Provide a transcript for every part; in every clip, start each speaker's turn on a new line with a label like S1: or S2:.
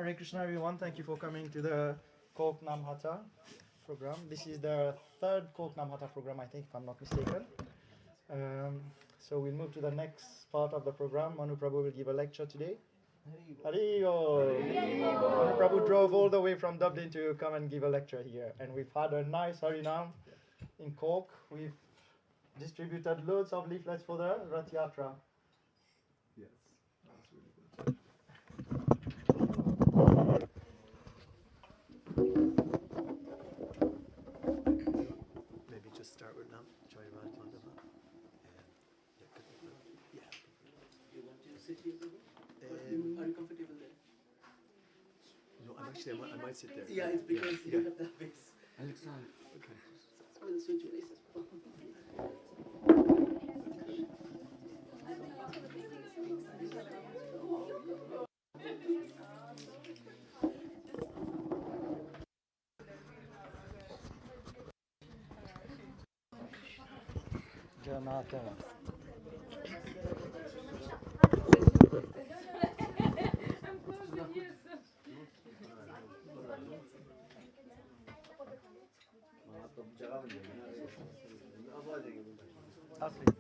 S1: Hare Krishna everyone, thank you for coming to the Cork Namahata program. This is the third Cork Namahata program, I think, if I'm not mistaken. So we'll move to the next part of the program. Manu Prabhu will give a lecture today. Haribo! Manu Prabhu drove all the way from Dublin to come and give a lecture here. And we've had a nice Harinam in Cork. We've distributed loads of leaflets for the Rath Yatra.
S2: Yes, that's really good.
S3: Maybe just start with Nam. Joy Rath Mandava. Yeah.
S4: You want to sit here, are you comfortable there?
S3: No, I might sit there.
S4: Yeah, it's because you have that base.
S2: Alexander.
S3: Okay.
S4: That's one of the situations.
S1: Janata.
S5: I'm close to you, so.
S1: Asli.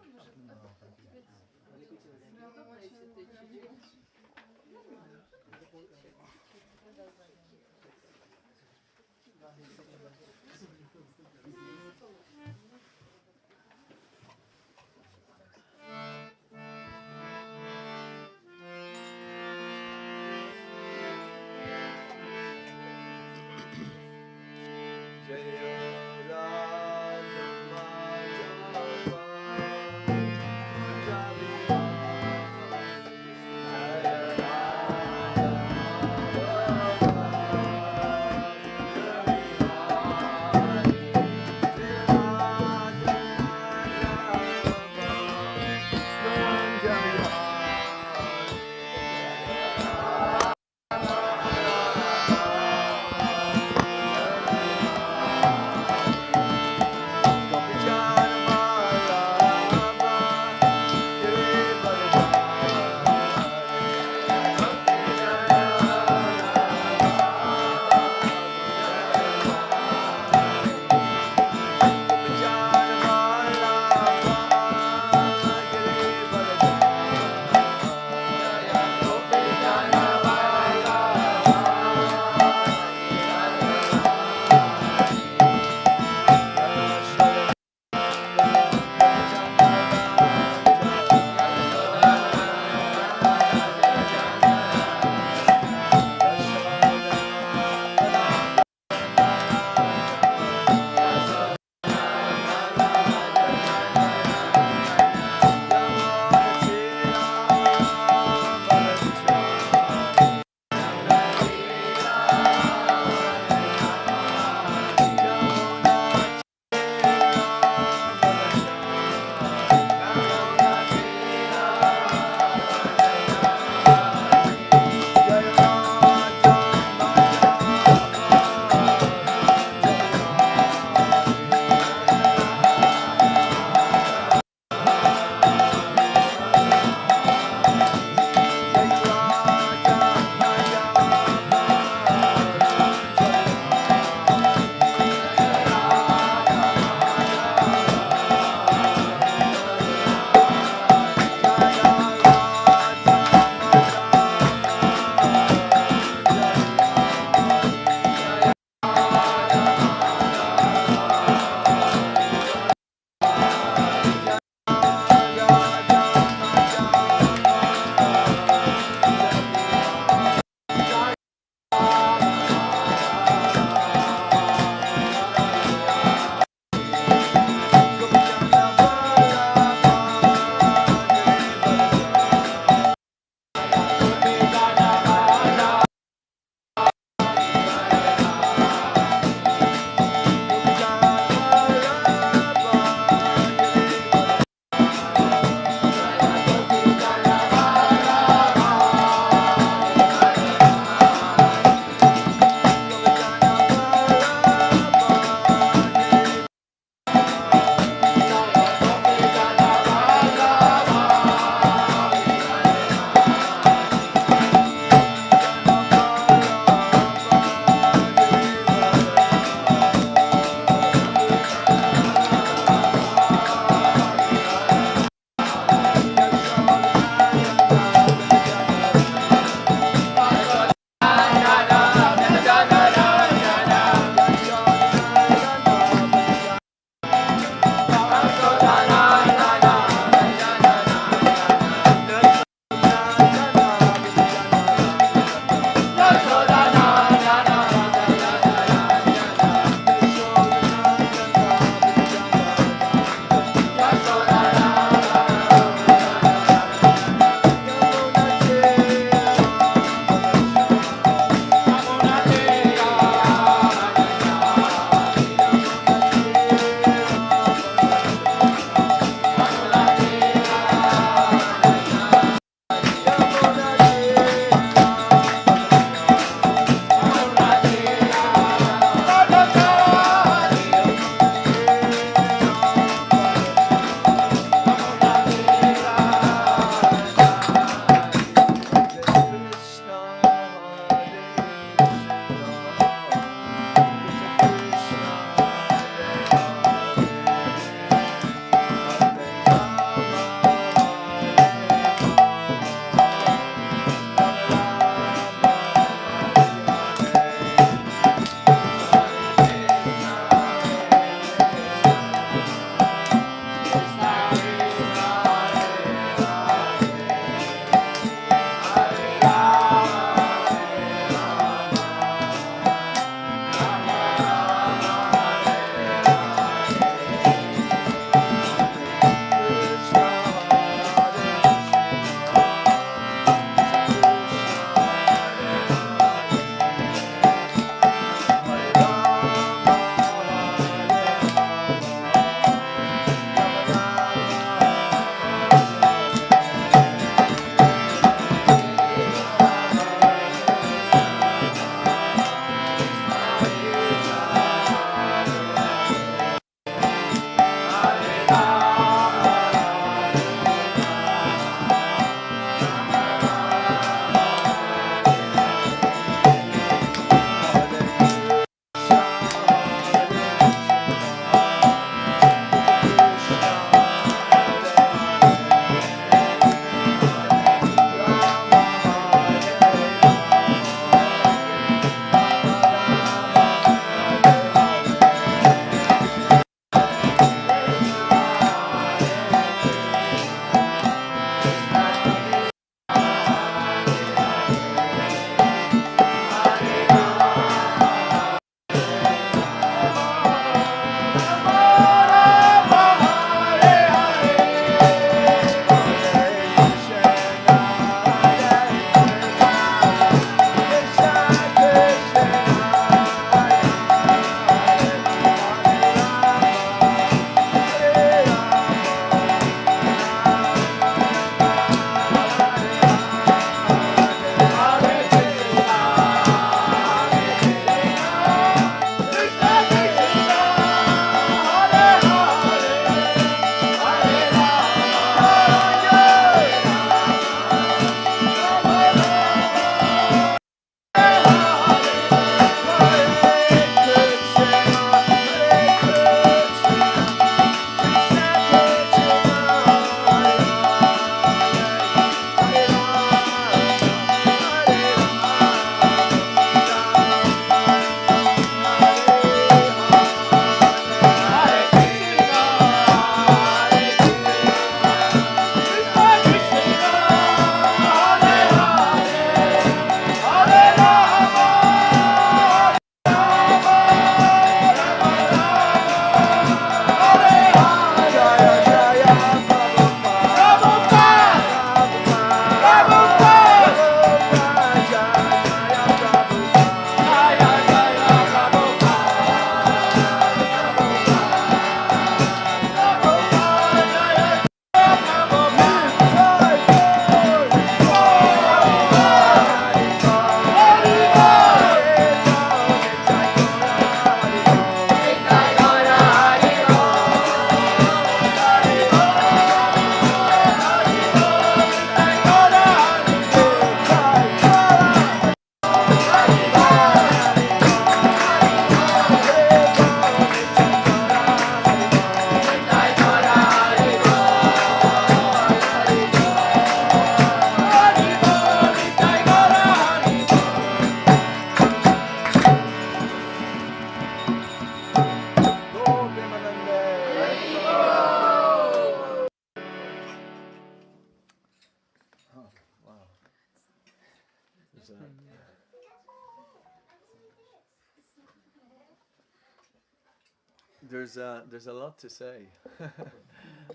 S2: there's a lot to say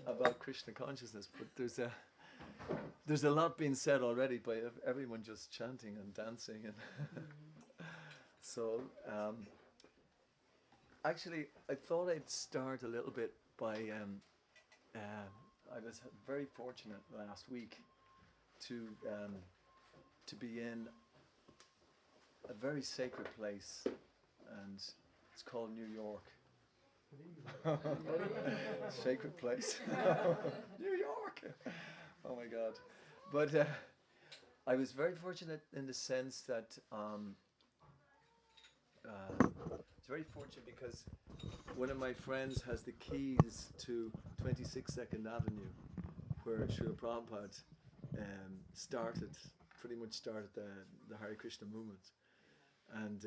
S2: about Krishna consciousness, but there's a lot being said already by everyone just chanting and dancing, and so actually I thought I'd start a little bit by I was very fortunate last week to be in a very sacred place, and it's called New York. Sacred place. New York. Oh my God. But I was very fortunate in the sense that it's very fortunate because one of my friends has the keys to 26 2nd Avenue, where Srila Prabhupada pretty much started the Hare Krishna movement. And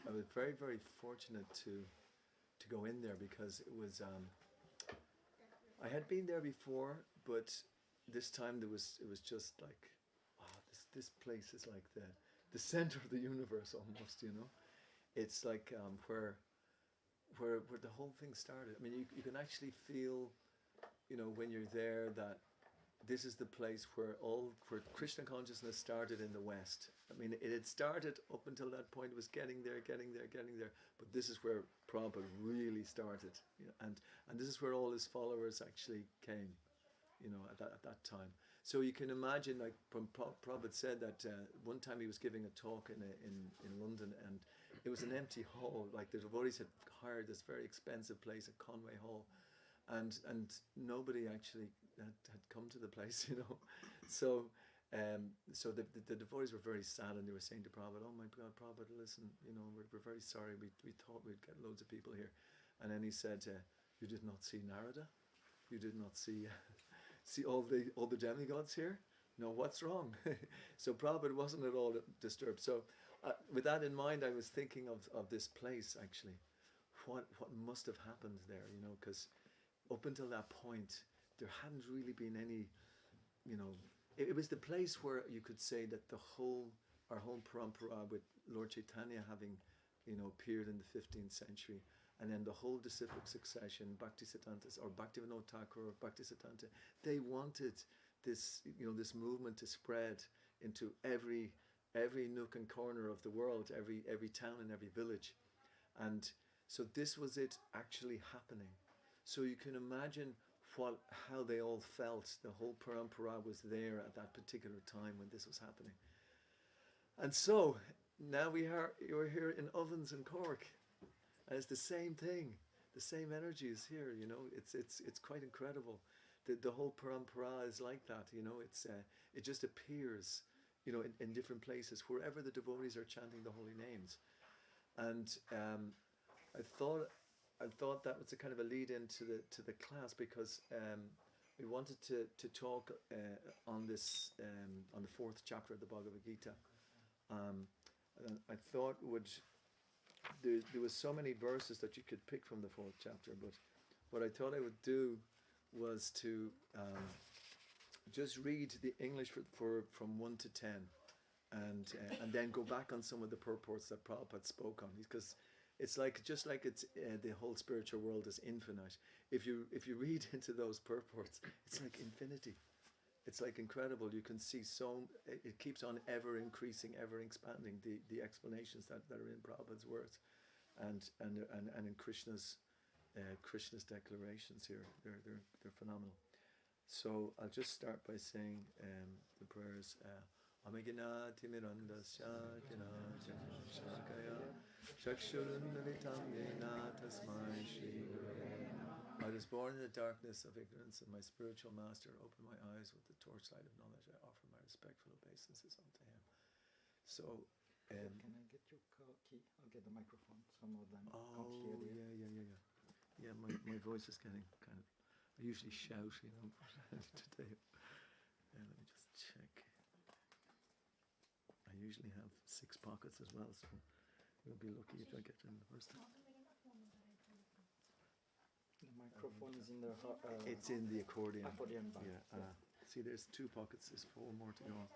S2: I was very, very fortunate to go in there because it was, I had been there before, but this time it was just like, wow, this place is like the center of the universe almost, you know. It's like where the whole thing started. I mean, you can actually feel, you know, when you're there that this is the place where Krishna consciousness started in the West. I mean, it had started up until that point. It was getting there. But this is where Prabhupada really started, you know, and this is where all his followers actually came, you know, at that time. So you can imagine, like Prabhupada said that one time he was giving a talk in London, and it was an empty hall. Like the devotees had hired this very expensive place at Conway Hall, and nobody actually had come to the place, you know. So the devotees were very sad, and they were saying to Prabhupada, "Oh my God, Prabhupada, listen, you know, we're very sorry. We thought we'd get loads of people here," and then he said, "You did not see Narada? You did not see see all the demigods here? No, what's wrong?" So Prabhupada wasn't at all disturbed. So with that in mind, I was thinking of this place actually. What must have happened there, you know, because up until that point, there hadn't really been any, you know, it was the place where you could say that our whole parampara with Lord Chaitanya having, you know, appeared in the 15th century, and then the whole disciplic succession, Bhaktisiddhanta or Bhaktivinoda Thakur or Bhaktisiddhanta, they wanted this, you know, this movement to spread into every nook and corner of the world, every town and every village, and so this was it actually happening. So you can imagine how they all felt. The whole parampara was there at that particular time when this was happening. And so now you're here in Ovens in Cork, and it's the same thing. The same energy is here. You know, it's quite incredible. The whole parampara is like that. You know, it just appears, you know, in different places wherever the devotees are chanting the holy names, and I thought that was a kind of a lead into the class, because we wanted to talk on this on the 4th chapter of the Bhagavad Gita. And I thought there was so many verses that you could pick from the 4th chapter, but what I thought I would do was to just read the English from 1 to 10, and then go back on some of the purports that Prabhupada spoke on, because it's like, just like it's the whole spiritual world is infinite. If you read into those purports, it's like infinity. It's like incredible. You can see it keeps on ever increasing, ever expanding, the explanations that are in Prabhupada's words, and in Krishna's declarations here. They're phenomenal. So I'll just start by saying the prayers. Amagina Timirandasya Jana Shakaya Shakshurundalitam Yena Tasmai Shri Gurave. I was born in the darkness of ignorance, and my spiritual master opened my eyes with the torchlight of knowledge. I offer my respectful obeisances unto him. So,
S1: can I get your key? I'll get the microphone. Some of them can't hear you.
S2: Yeah, my voice is getting kind of, I usually shout, you know, today. Let me just check. I usually have 6 pockets as well, so you'll be lucky if I get in the first time.
S1: The microphone is in the...
S2: it's in the accordion.
S1: Bag.
S2: Yeah. See, there's 2 pockets. There's 4 more to go.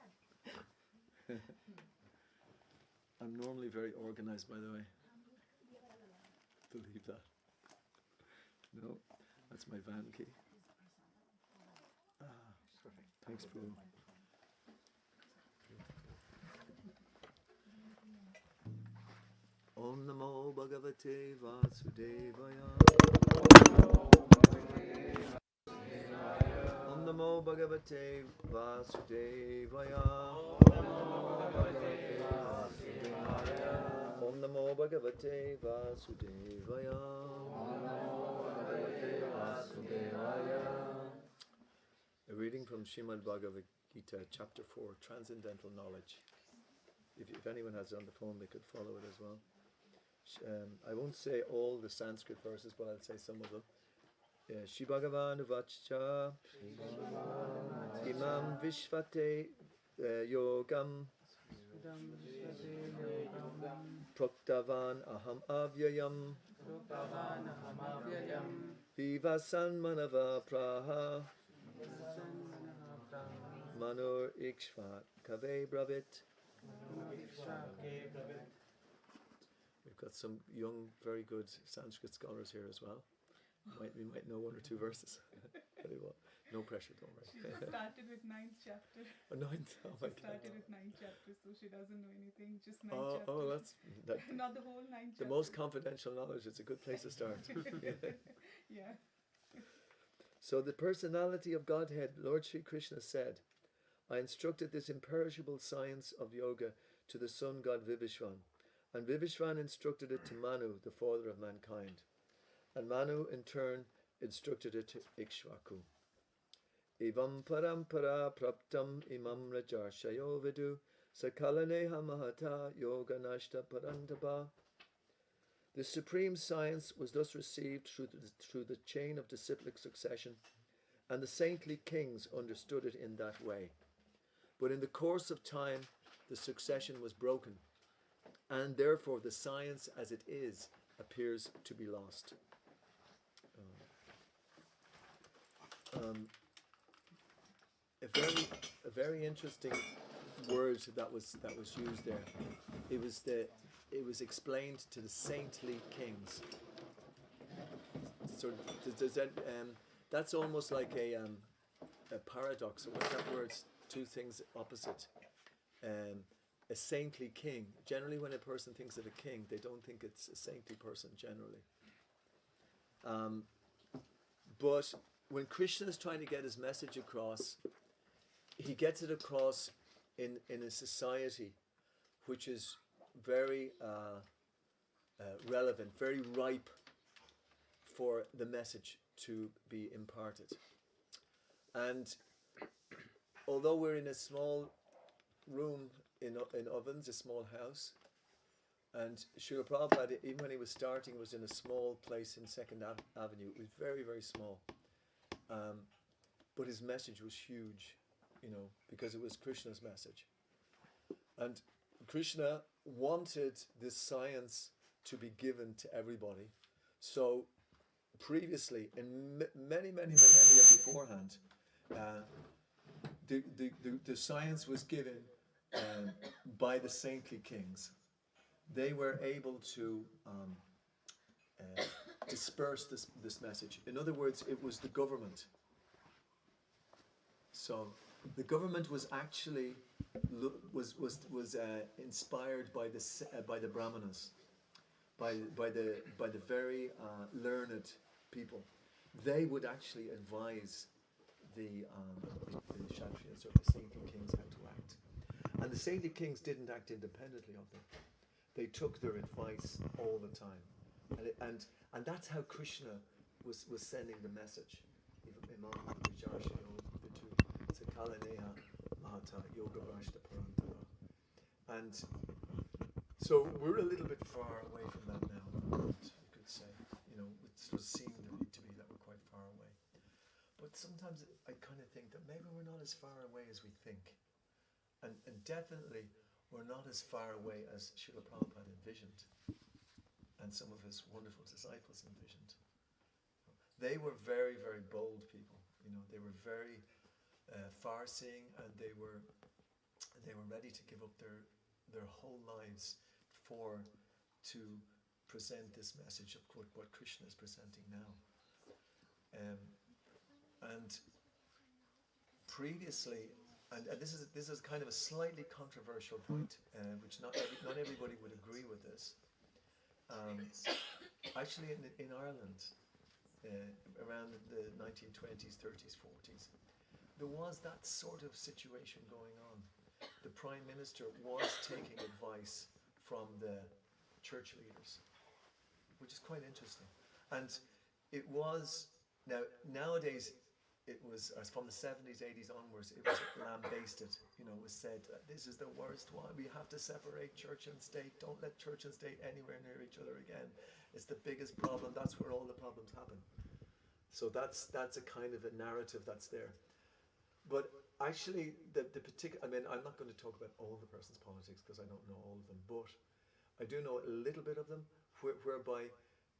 S2: I'm normally very organized, by the way. believe that. No, that's my van key.
S3: Perfect.
S2: Thanks, Boo. Om Namo Bhagavate Vasudevaya. Om Namo Bhagavate Vasudevaya. Om Namo Bhagavate Vasudevaya. A reading from Srimad Bhagavad Gita, Chapter 4, Transcendental Knowledge. If anyone has it on the phone, they could follow it as well. I won't say all the Sanskrit verses, but I'll say some of them. Shri Bhagavan Vacha Imam Vishvate Yogam Proktavan Aham Avyayam Vivasan Manava Praha Manur Ikshvat Kave Bravit. We've got some young, very good Sanskrit scholars here as well. We might know one or two verses. Very well. No pressure, don't worry.
S6: She just started with 9th chapter.
S2: Oh, ninth. Oh my
S6: She started with 9th chapter, so she doesn't know anything. Just 9th
S2: God.
S6: chapter.
S2: Oh, that's
S6: Not the whole 9th
S2: the
S6: chapter.
S2: most confidential knowledge. It's a good place to start.
S6: Yeah.
S2: So the personality of Godhead, Lord Sri Krishna said, I instructed this imperishable science of yoga to the sun god Vivishvan, and Vivishvan instructed it to Manu, the father of mankind, and Manu in turn instructed it to Ikshvaku. Evam parampara praptam imam rajarshayo vidu sakalaneha mahata yoga nashta parantapa. The supreme science was thus received through the chain of disciplic succession, and the saintly kings understood it in that way. But in the course of time, the succession was broken, and therefore the science as it is appears to be lost. A very interesting word that was used there. It was explained to the saintly kings. So does that that's almost like a paradox. So what's that word? Two things opposite. A saintly king. Generally, when a person thinks of a king, they don't think it's a saintly person. Generally, but when Krishna is trying to get his message across, he gets it across in a society which is very relevant, very ripe for the message to be imparted. And although we're in a small room in Ovens, a small house, and Srila Prabhupada, even when he was starting, was in a small place in 2nd Avenue. It was very, very small. But his message was huge, because it was Krishna's message. And Krishna wanted this science to be given to everybody. So previously, in many millennia beforehand, the science was given by the saintly kings. They were able to disperse this message. In other words, it was the government. So the government was actually inspired by the Brahmanas, by the very learned people. They would actually advise the Kshatriyas or the saintly kings how to act, and the saintly kings didn't act independently of them. They took their advice all the time, and that's how Krishna was sending the message. Imam Vijarshayo Vitu Sakalaneha Mahata Yoga Vrashta Parantara. And so we're a little bit far away from that now, you could say. It does seem to be that we're quite far away. But sometimes I kind of think that maybe we're not as far away as we think. And definitely we're not as far away as Srila Prabhupada envisioned and some of his wonderful disciples envisioned. They were very, very bold people. They were very far-seeing, and they were ready to give up their whole lives to present this message of what Krishna is presenting now. And previously, and this is kind of a slightly controversial point, which not everybody would agree with this. Actually, in Ireland, around the 1920s, 30s, 40s, there was that sort of situation going on. The Prime Minister was taking advice from the church leaders, which is quite interesting. And it was, nowadays, it was, as from the 70s, 80s onwards, it was lambasted. You know, it was said, this is the worst one. We have to separate church and state. Don't let church and state anywhere near each other again. It's the biggest problem. That's where all the problems happen. So that's a kind of a narrative that's there. But actually, the particular, I mean, I'm not going to talk about all the person's politics because I don't know all of them, but I do know a little bit of them, whereby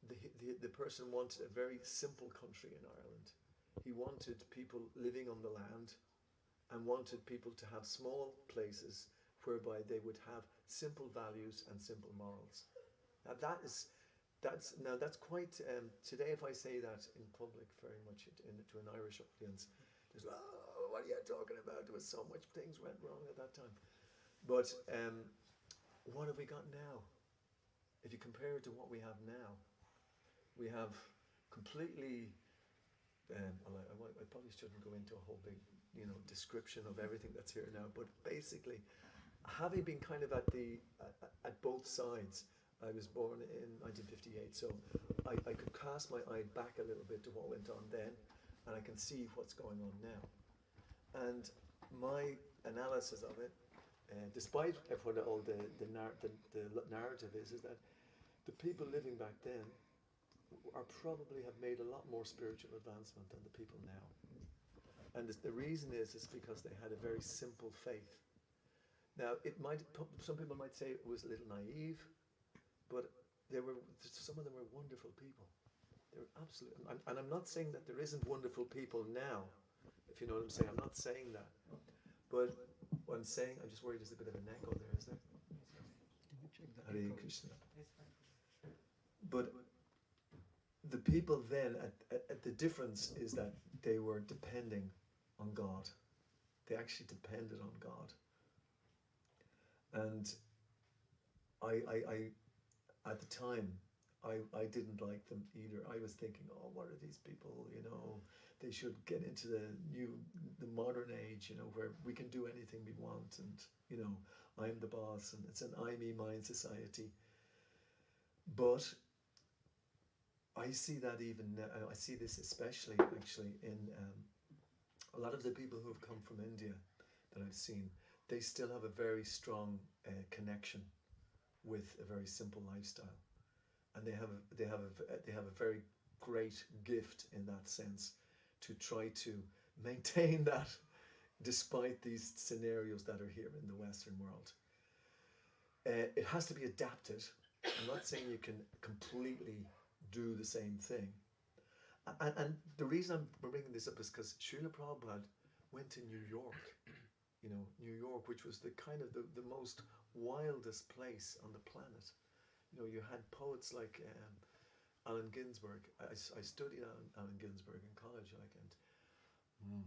S2: the person wanted a very simple country in Ireland. He wanted people living on the land and wanted people to have small places whereby they would have simple values and simple morals. Now that's quite, today if I say that in public very much to an Irish audience, there's, oh, what are you talking about? There was so much things went wrong at that time. But what have we got now? If you compare it to what we have now, we have completely, I probably shouldn't go into a whole big, description of everything that's here now, but basically, having been kind of at both sides, I was born in 1958, so I could cast my eye back a little bit to what went on then, and I can see what's going on now. And my analysis of it, despite what all the narrative is that the people living back then probably have made a lot more spiritual advancement than the people now. And the reason is because they had a very simple faith. Now, some people might say it was a little naive, but some of them were wonderful people. They were absolutely, and I'm not saying that there isn't wonderful people now, if you know what I'm saying. I'm not saying that. But what I'm saying, I'm just worried there's a bit of an echo there, is there?
S1: Can you check the
S2: Hare
S1: echo?
S2: Krishna. But the people then, the difference is that they were depending on God. They actually depended on God. And I at the time, I didn't like them either. I was thinking, oh, what are these people, they should get into the modern age, where we can do anything we want, and, I'm the boss, and it's an I, me, mine society. But I see that even now, I see this especially actually in a lot of the people who have come from India that I've seen. They still have a very strong connection with a very simple lifestyle, and they have a very great gift in that sense to try to maintain that despite these scenarios that are here in the Western world. It has to be adapted. I'm not saying you can completely do the same thing. And the reason I'm bringing this up is because Srila Prabhupada went to New York, New York, which was the kind of the most wildest place on the planet. You had poets like Allen Ginsberg. I studied Allen Ginsberg in college, and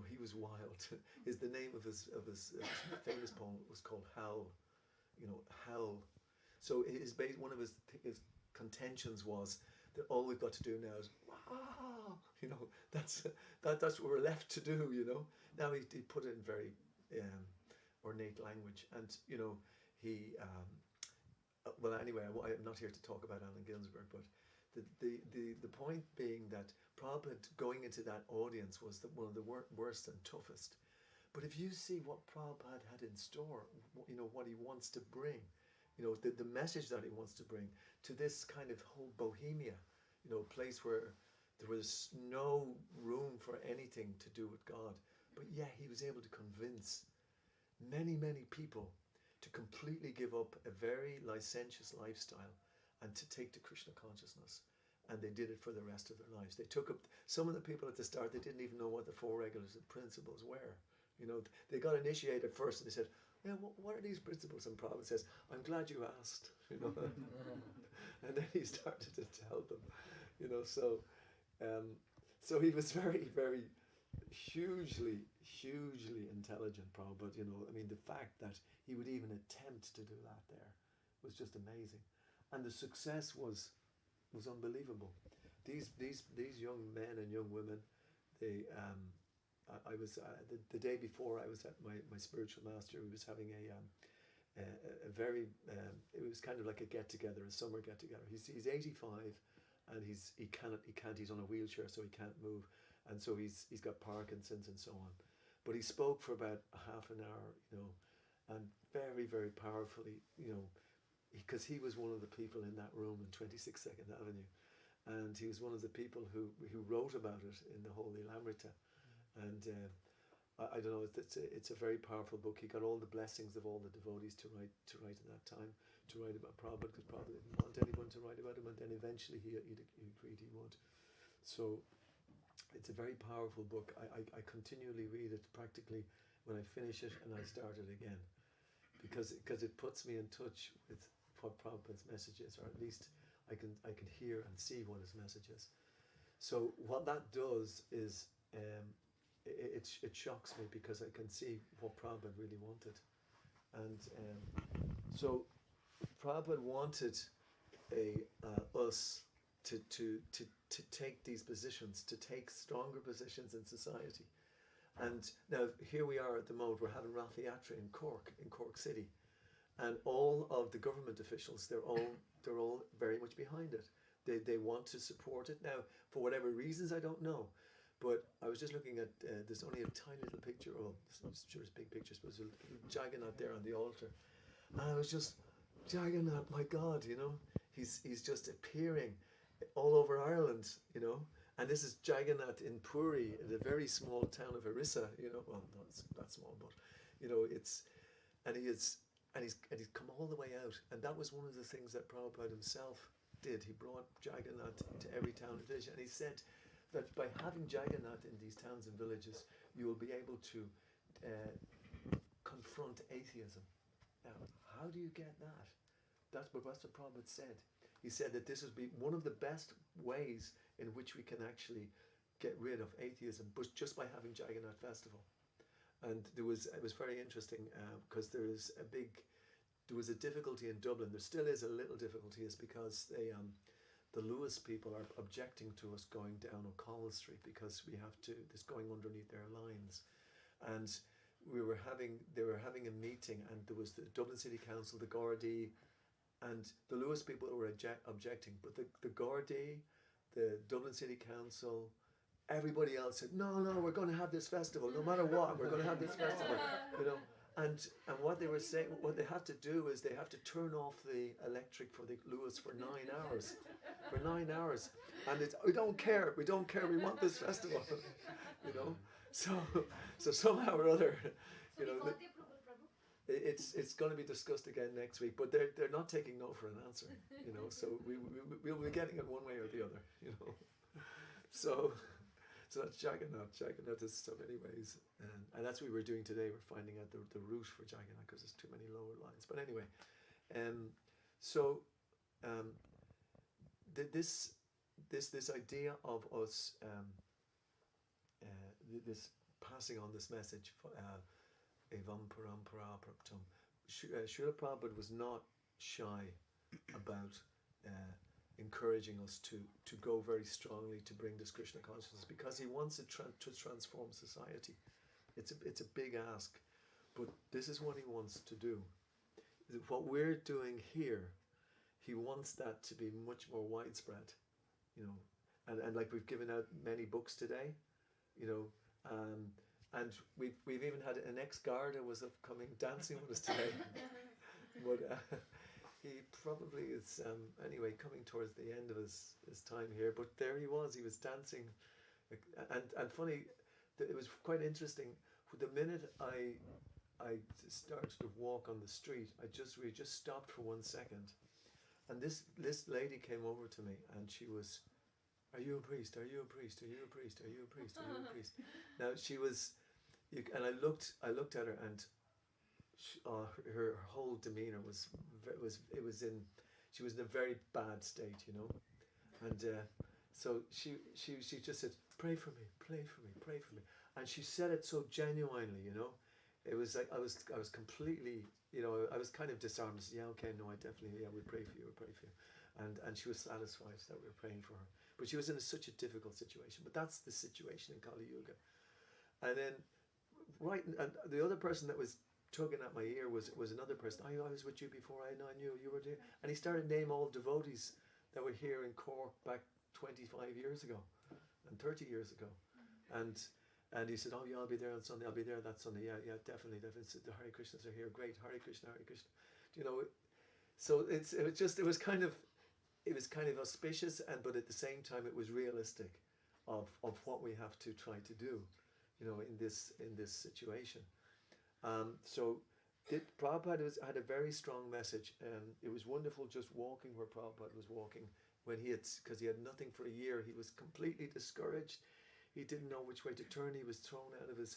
S2: he was wild. The name of his famous poem was called Howl. Howl. So one of his contentions was that all we've got to do now is wow. That's what we're left to do. Now he put it in very ornate language, and he. Well, anyway, I'm not here to talk about Allen Ginsberg, but the point being that Prabhupada going into that audience was one of the worst and toughest. But if you see what Prabhupada had in store, what he wants to bring, the message that he wants to bring to this kind of whole Bohemia, a place where there was no room for anything to do with God, but yeah, he was able to convince many, many people to completely give up a very licentious lifestyle and to take to Krishna consciousness. And they did it for the rest of their lives. They took up, some of the people at the start, they didn't even know what the four regulars and principles were. They got initiated first and they said, yeah, what are these principles? And Prabhupada says, I'm glad you asked. And then he started to tell them, you know. So he was very, very hugely, hugely intelligent, Prabhupada. You know, I mean, the fact that he would even attempt to do that there was just amazing, and the success was unbelievable. These young men and young women, they I was the day before I was at my spiritual master. We was having a very it was kind of like a get together, a summer get together. He's 85, and he can't he's on a wheelchair, so he can't move, and so he's got Parkinson's and so on. But he spoke for about half an hour, you know, and very, very powerfully, you know, because he was one of the people in that room in 26 Second Avenue, and he was one of the people who wrote about it in the Holy Lamrita. And I don't know, it's a very powerful book. He got all the blessings of all the devotees to write in that time, to write about Prabhupada, because Prabhupada didn't want anyone to write about him, and then eventually he agreed he would. So it's a very powerful book. I continually read it practically when I finish it, and I start it again, because it puts me in touch with what Prabhupada's message is, or at least I can hear and see what his message is. So what that does is it shocks me, because I can see what Prabhupada really wanted. And so Prabhupada wanted us to take these positions, to take stronger positions in society. And now here we are at the moment, we're having Rath Yatra in Cork City, and all of the government officials, they're all very much behind it. They want to support it. Now, for whatever reasons, I don't know. But I was just looking at, there's only a tiny little picture, I'm sure it's big pictures, but there's a little Jagannath there on the altar. And I was just, Jagannath, my God, you know, he's just appearing all over Ireland, you know. And this is Jagannath in Puri, in the very small town of Orissa, you know. Well, no, it's not small, but, you know, he's come all the way out. And that was one of the things that Prabhupada himself did. He brought Jagannath to every town and village, and he said that by having Jagannath in these towns and villages, you will be able to confront atheism. Now, how do you get that? That's what Prabhupada said. He said that this would be one of the best ways in which we can actually get rid of atheism, but just by having Jagannath Festival. And it was very interesting, because there was a difficulty in Dublin. There still is a little difficulty, is because the Lewis people are objecting to us going down O'Connell Street, because this going underneath their lines. And they were having a meeting, and there was the Dublin City Council, the Gardaí, and the Lewis people were objecting, but the Gardaí, the Dublin City Council, everybody else said, no, we're going to have this festival, no matter what, we're going to have this festival, you know. And what they were saying, what they had to do is they have to turn off the electric for the Lewis for 9 hours. For 9 hours. And it's, we don't care, we want this festival. You know? So somehow or other, you know, it's going to be discussed again next week, but they're not taking no for an answer, you know, so we'll be getting it one way or the other, you know. So that's Jagannath. Jagannath is so many ways, and that's what we were doing today. We're finding out the route for Jagannath, because there's too many lower lines. But anyway, this idea of us this passing on this message, evam parampara praptam. Srila Prabhupada was not shy about encouraging us to go very strongly to bring this Krishna consciousness, because he wants to transform society. It's a big ask, but this is what he wants to do. What we're doing here, he wants that to be much more widespread, you know, and like we've given out many books today, you know, and we've even had an ex-Garda was upcoming dancing with us today, but he probably is anyway coming towards the end of his time here. But there he was dancing, and funny, it was quite interesting. The minute I started to walk on the street, we just stopped for 1 second, and this lady came over to me, and she was, "Are you a priest? Are you a priest? Are you a priest? Are you a priest? Are you a priest?" Now she was, and I looked at her, and her whole demeanor was
S3: she was in a very bad state, you know. And so she just said, pray for me, pray for me, pray for me. And she said it so genuinely, you know. It was like I was completely, you know, I was kind of disarmed. I said, yeah, okay, no, I definitely, yeah, we'll pray for you, we'll pray for you. And she was satisfied that we were praying for her. But she was in such a difficult situation. But that's the situation in Kali Yuga. And then, and the other person that was tugging at my ear was another person. I was with you before I knew you were there. And he started naming all devotees that were here in Cork back 25 years ago and 30 years ago. And he said, oh yeah, I'll be there on Sunday. I'll be there that Sunday. Yeah, definitely. The Hare Krishnas are here. Great. Hare Krishna, Hare Krishna. You know, so it was kind of auspicious, but at the same time it was realistic of what we have to try to do, you know, in this situation. So Prabhupada had a very strong message, and it was wonderful just walking where Prabhupada was walking when because he had nothing for a year. He was completely discouraged. He didn't know which way to turn. He was thrown out of his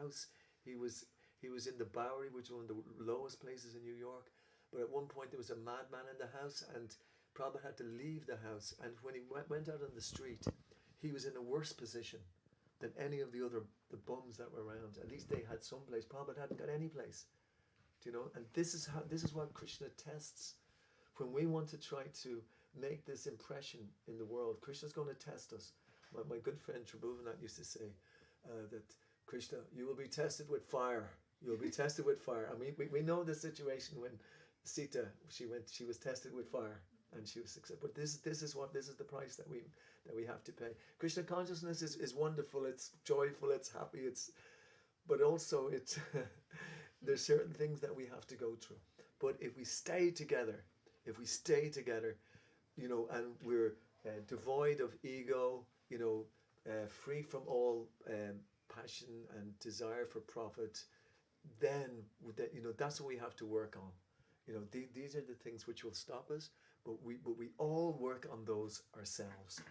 S3: house. He was in the Bowery, which was one of the lowest places in New York. But at one point there was a madman in the house, and Prabhupada had to leave the house. And when he went out on the street, he was in a worse position than any of the bums that were around. At least they had some place. Prabhupada hadn't got any place. Do you know? And this is what Krishna tests. When we want to try to make this impression in the world, Krishna's going to test us. My good friend Tribhuvanat used to say that Krishna, you will be tested with fire. You will be tested with fire. I mean, we know the situation when Sita, she was tested with fire and she was successful. But this is the price that we have to pay. Krishna consciousness is wonderful. It's joyful. It's happy. But also it's there's certain things that we have to go through. But if we stay together, you know, and we're devoid of ego, you know, free from all passion and desire for profit, then you know, that's what we have to work on. You know, these are the things which will stop us, but we all work on those ourselves.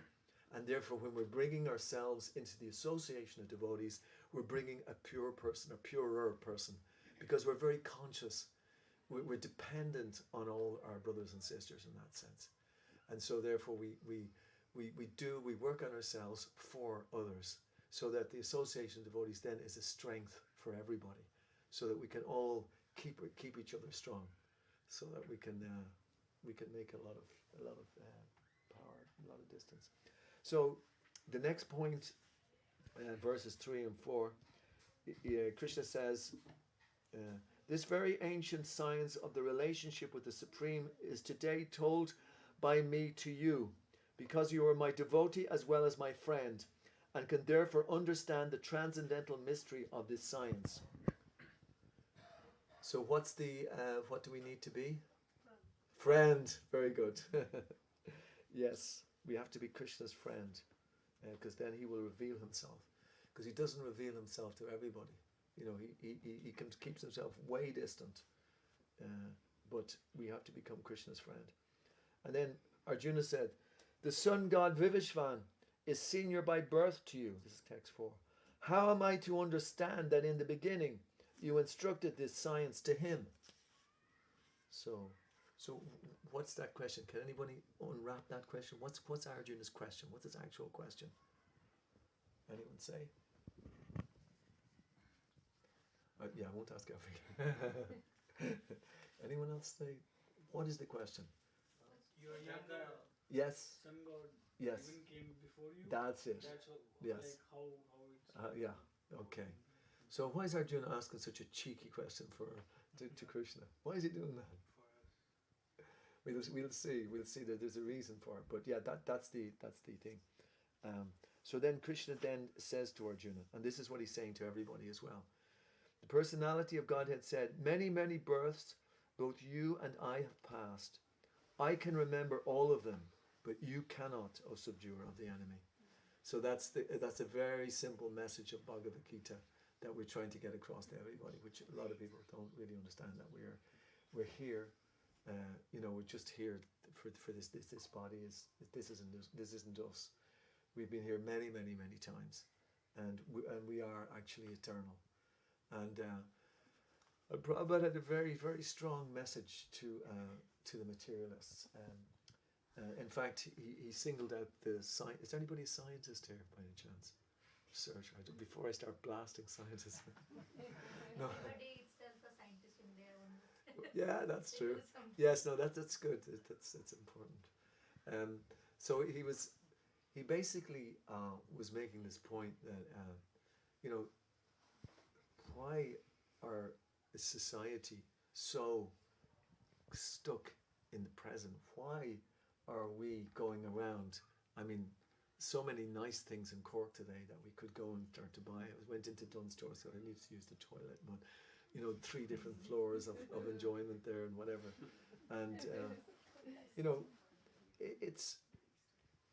S3: And therefore, when we're bringing ourselves into the association of devotees, we're bringing a pure person, a purer person, because we're very conscious. We're dependent on all our brothers and sisters in that sense. And so therefore we work on ourselves for others, so that the association of devotees then is a strength for everybody, so that we can all keep each other strong, so that we can make a lot of power, a lot of distance. So the next point, verses 3 and 4, Krishna says, this very ancient science of the relationship with the Supreme is today told by me to you, because you are my devotee as well as my friend, and can therefore understand the transcendental mystery of this science. So what do we need to be? Friend. Very good. Yes, we have to be Krishna's friend, because then he will reveal himself, because he doesn't reveal himself to everybody. You know, he keeps himself way distant, but we have to become Krishna's friend. And then Arjuna said, the sun god Vivishvan is senior by birth to you. This is text 4. How am I to understand that in the beginning you instructed this science to him? So what's that question? Can anybody unwrap that question? What's Arjuna's question? What's his actual question? Anyone say? Yeah, I won't ask everyone. Anyone else say? What is the question?
S4: You are younger.
S3: Yes.
S4: Sun God
S3: Yes.
S4: even came before you.
S3: That's it.
S4: That's all,
S3: Yes.
S4: like how it's.
S3: Yeah. Okay. So why is Arjuna asking such a cheeky question to Krishna? Why is he doing that? We'll see. We'll see that there's a reason for it. But yeah, that's the thing. So then Krishna then says to Arjuna, and this is what he's saying to everybody as well. The personality of Godhead said, many, many births both you and I have passed. I can remember all of them, but you cannot, O subduer of the enemy. So that's a very simple message of Bhagavad Gita that we're trying to get across to everybody, which a lot of people don't really understand, that we're here, you know, we're just here for this body this isn't us. We've been here many, many, many times, and we are actually eternal. And Prabhupada had a very, very strong message to to the materialists. In fact, he singled out the science. Is anybody a scientist here by any chance? Search before I start blasting scientists. No.
S5: Everybody itself a scientist in their own.
S3: Yeah, that's
S5: They
S3: true.
S5: do something.
S3: Yes, no, that's good. That's important. So he basically was making this point that you know, why is society so stuck in the present? Why are we going around? I mean, so many nice things in Cork today that we could go and start to buy. I went into Dunnes Store, so I need to use the toilet, but 3 different floors of enjoyment there and whatever. And it's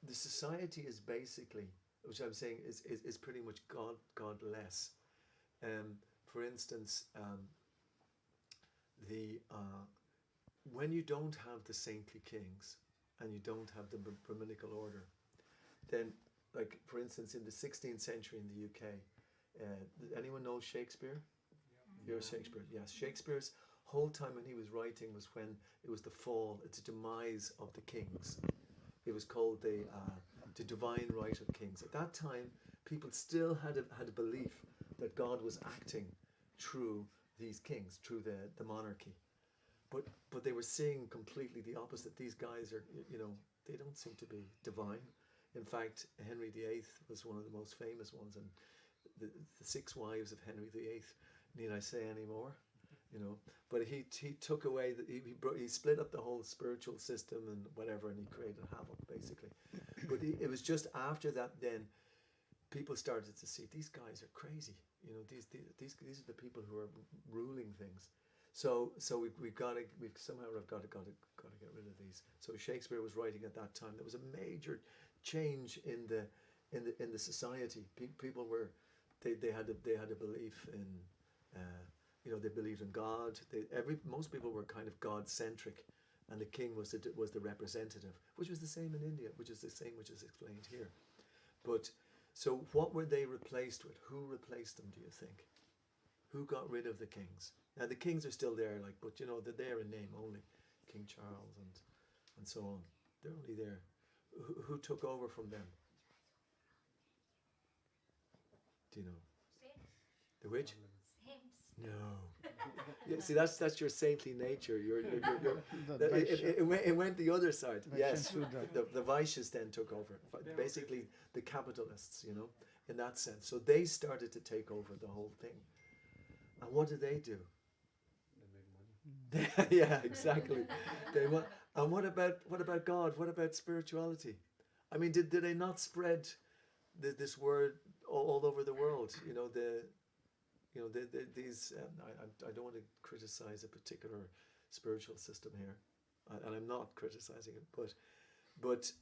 S3: the society is basically, which I'm saying is pretty much godless. For instance, when you don't have the saintly kings and you don't have the Brahminical order, then, like for instance, in the 16th century in the UK, anyone know Shakespeare? You're Shakespeare, yes. Shakespeare's whole time when he was writing was when it was the fall, it's the demise of the kings. It was called the divine right of kings. At that time, people still had a belief that God was acting through these kings, through the monarchy. But they were seeing completely the opposite. These guys are, they don't seem to be divine. In fact, Henry VIII was one of the most famous ones, and the 6 wives of Henry VIII. Need I say any more? But he took away he split up the whole spiritual system and whatever, and he created havoc basically. But it was just after that then people started to see these guys are crazy. These are the people who are ruling things. So we've somehow got to get rid of these. So Shakespeare was writing at that time. There was a major change in the society. People were they had a belief in they believed in God. Most people were kind of God centric, and the king was the representative, which was the same in India, which is explained here. But so what were they replaced with? Who replaced them? Do you think? Who got rid of the kings? Now the kings are still there, but they're there in name only. King Charles and so on. They're only there. Who took over from them? Do you know?
S5: Saints.
S3: The which?
S5: Saints.
S3: No. Yeah, see, that's your saintly nature.
S1: The
S3: It went the other side. Yes,
S1: Vaishya
S3: the Vaishyas then took over. Basically, the capitalists, in that sense. So they started to take over the whole thing. And what do?
S4: They made money.
S3: Yeah, exactly. And what about God? What about spirituality? I mean, did they not spread this word all over the world? These. I don't want to criticize a particular spiritual system here, and I'm not criticizing it, but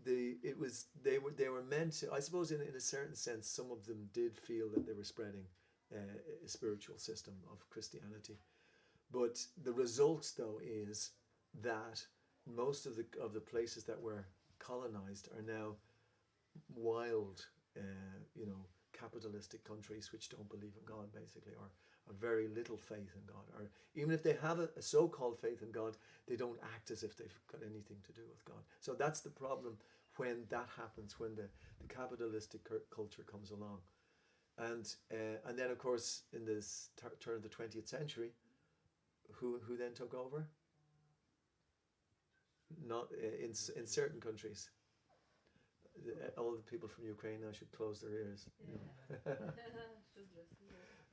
S3: they were meant to. I suppose in a certain sense, some of them did feel that they were spreading a spiritual system of Christianity. But the results, though, is that most of the places that were colonized are now wild, capitalistic countries which don't believe in God, basically, or very little faith in God. Or even if they have a so-called faith in God, they don't act as if they've got anything to do with God. So that's the problem when that happens, when the capitalistic culture comes along. And then, of course, in this turn of the 20th century, who then took over? Not in certain countries. All the people from Ukraine now should close their ears.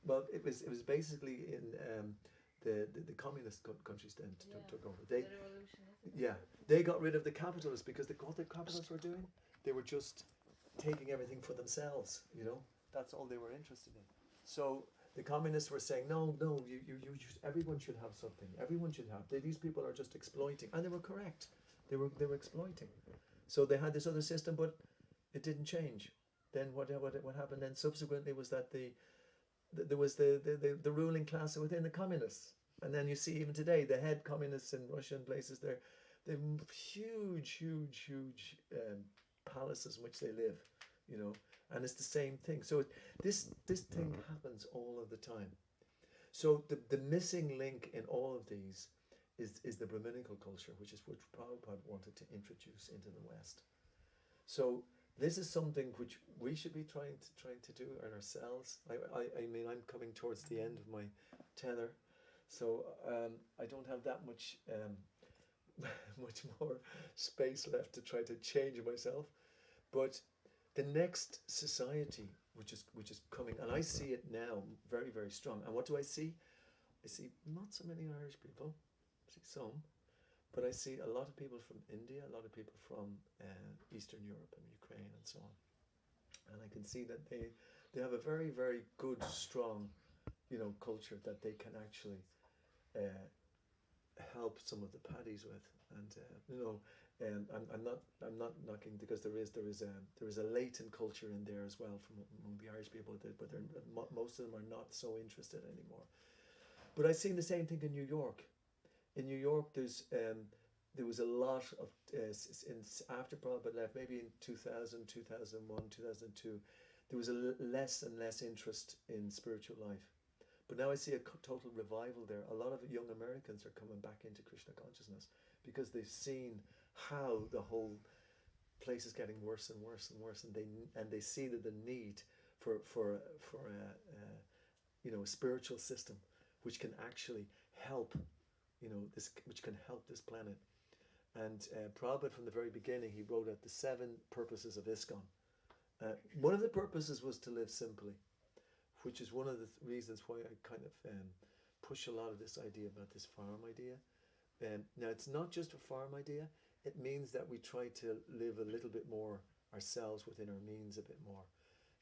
S3: Well, it was basically in the communist countries then took over. They got rid of the capitalists because what the capitalists were doing, they were just taking everything for themselves. That's all they were interested in. So the communists were saying, no, everyone should have something. Everyone should have. These people are just exploiting, and they were correct. They were exploiting. So they had this other system, but it didn't change. Then what happened then subsequently was that there was the ruling class within the communists, and then you see even today the head communists in Russia and places there, they've huge palaces in which they live, and it's the same thing. So this thing happens all of the time. So the missing link in all of these is the Brahminical culture, which is what Prabhupada wanted to introduce into the West. So this is something which we should be trying to do in ourselves. I mean, I'm coming towards the end of my tether, so I don't have that much much more space left to try to change myself. But the next society, which is coming, and I see it now very, very strong. And what do I see? I see not so many Irish people. I see some, but I see a lot of people from India, a lot of people from Eastern Europe and Ukraine and so on. And I can see that they have a very, very good, strong, culture that they can actually help some of the paddies with. And I'm not knocking, because there is a latent culture in there as well from among the Irish people, but most of them are not so interested anymore. But I've seen the same thing in New York. In New York, there was a lot of after Prabhupada left, maybe in 2000, 2001, 2002, there was less and less interest in spiritual life. But now I see a total revival there. A lot of young Americans are coming back into Krishna consciousness because they've seen how the whole place is getting worse and worse and worse, and they see that the need for a spiritual system which can actually help, which can help this planet. And Prabhupada, from the very beginning, he wrote out the 7 purposes of ISKCON. One of the purposes was to live simply, which is one of the reasons why I kind of push a lot of this idea about this farm idea. Now, it's not just a farm idea. It means that we try to live a little bit more ourselves within our means a bit more.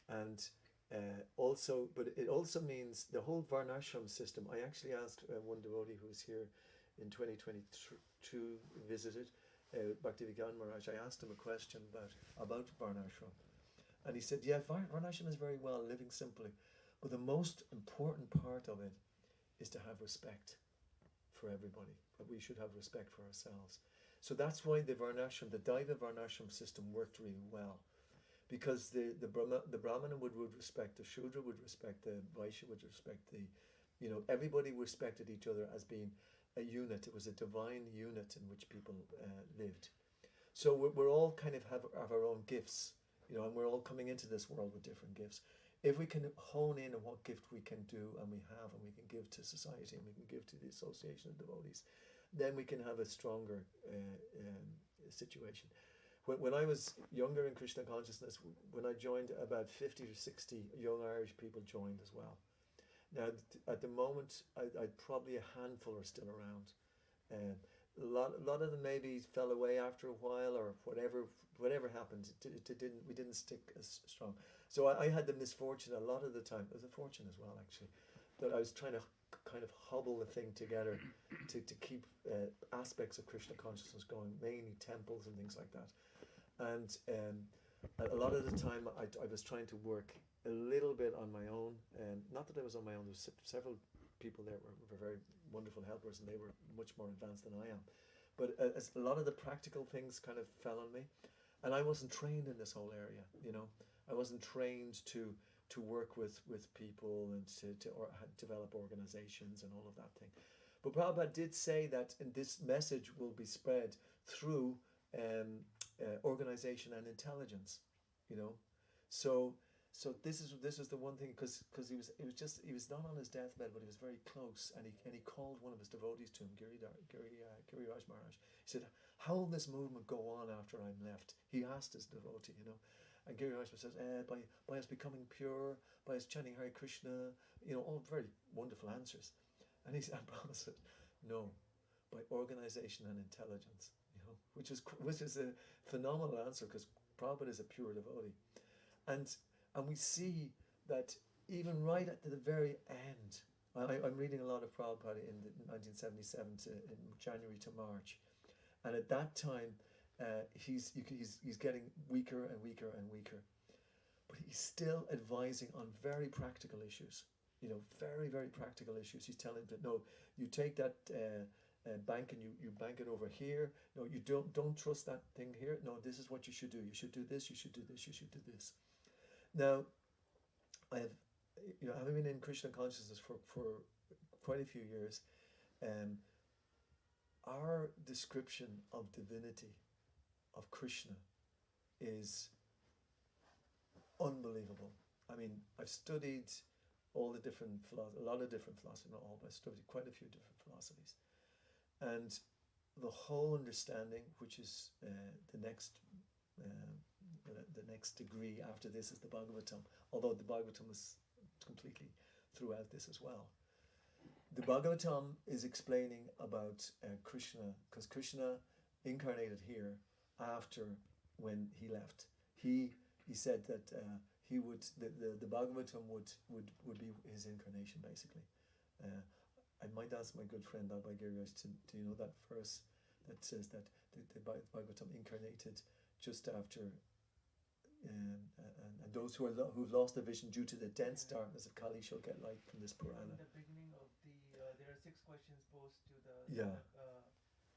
S3: And but it also means the whole Varnashram system. I actually asked one devotee who was here in 2022 visited, Bhaktivedanta Maharaj. I asked him a question about Varnashram. And he said, yeah, Varnashram is very well, living simply. But the most important part of it is to have respect for everybody. That we should have respect for ourselves. So that's why the Varnashram, the Daiva Varnashram system worked really well. Because the Brahmana would respect the Shudra, would respect the Vaishya, would respect everybody respected each other as being a unit. It was a divine unit in which people lived. So we're all kind of have our own gifts, and we're all coming into this world with different gifts. If we can hone in on what gift we can do and we can give to society and we can give to the association of devotees, then we can have a stronger situation. When I was younger in Krishna consciousness, when I joined, about 50 to 60 young Irish people joined as well. Now, at the moment, I'd probably a handful are still around. A lot of them maybe fell away after a while, or whatever happened. We didn't stick as strong. So I had the misfortune a lot of the time. It was a fortune as well, actually, that I was trying to kind of hobble the thing together to keep aspects of Krishna consciousness going, mainly temples and things like that. And a lot of the time I was trying to work a little bit on my own, and not that I was on my own. There's several people there were very wonderful helpers, and they were much more advanced than I am. But as a lot of the practical things kind of fell on me, and I wasn't trained in this whole area. I wasn't trained to work with people and to develop organizations and all of that thing. But Prabhupada did say that this message will be spread through organization and intelligence, So this is the one thing, because he was not on his deathbed, but he was very close, and he called one of his devotees to him, Giriraj Maharaj. He said, "How will this movement go on after I'm left?" He asked his devotee, And Giriraj says, by us becoming pure, by us chanting Hare Krishna, all very wonderful answers. And Prabhupada said, no, by organization and intelligence, which is a phenomenal answer, because Prabhupada is a pure devotee. And we see that even right at the very end, I'm reading a lot of Prabhupada in 1977 in January to March, and at that time he's getting weaker and weaker and weaker, but he's still advising on very practical issues. Very, very practical issues. He's telling them, no, you take that bank and you bank it over here. No, you don't trust that thing here. No, this is what you should do. You should do this. You should do this. You should do this. Now, I have, having been in Krishna consciousness for quite a few years, our description of divinity, of Krishna, is unbelievable. I mean, I've studied all the different a lot of different philosophies, not all, but I've studied quite a few different philosophies. And the whole understanding, which is the next degree after this, is the Bhagavatam, although the Bhagavatam is completely throughout this as well. The Bhagavatam is explaining about Krishna, because Krishna incarnated here after when he left. He said that he would the Bhagavatam would be his incarnation, basically. I might ask my good friend Abhay Giriraj, do you know that verse that says that the Bhagavatam incarnated just after, and those who've lost their vision due to the dense darkness of Kali shall get light from this Purana.
S7: In the beginning of the, there are 6 questions posed to the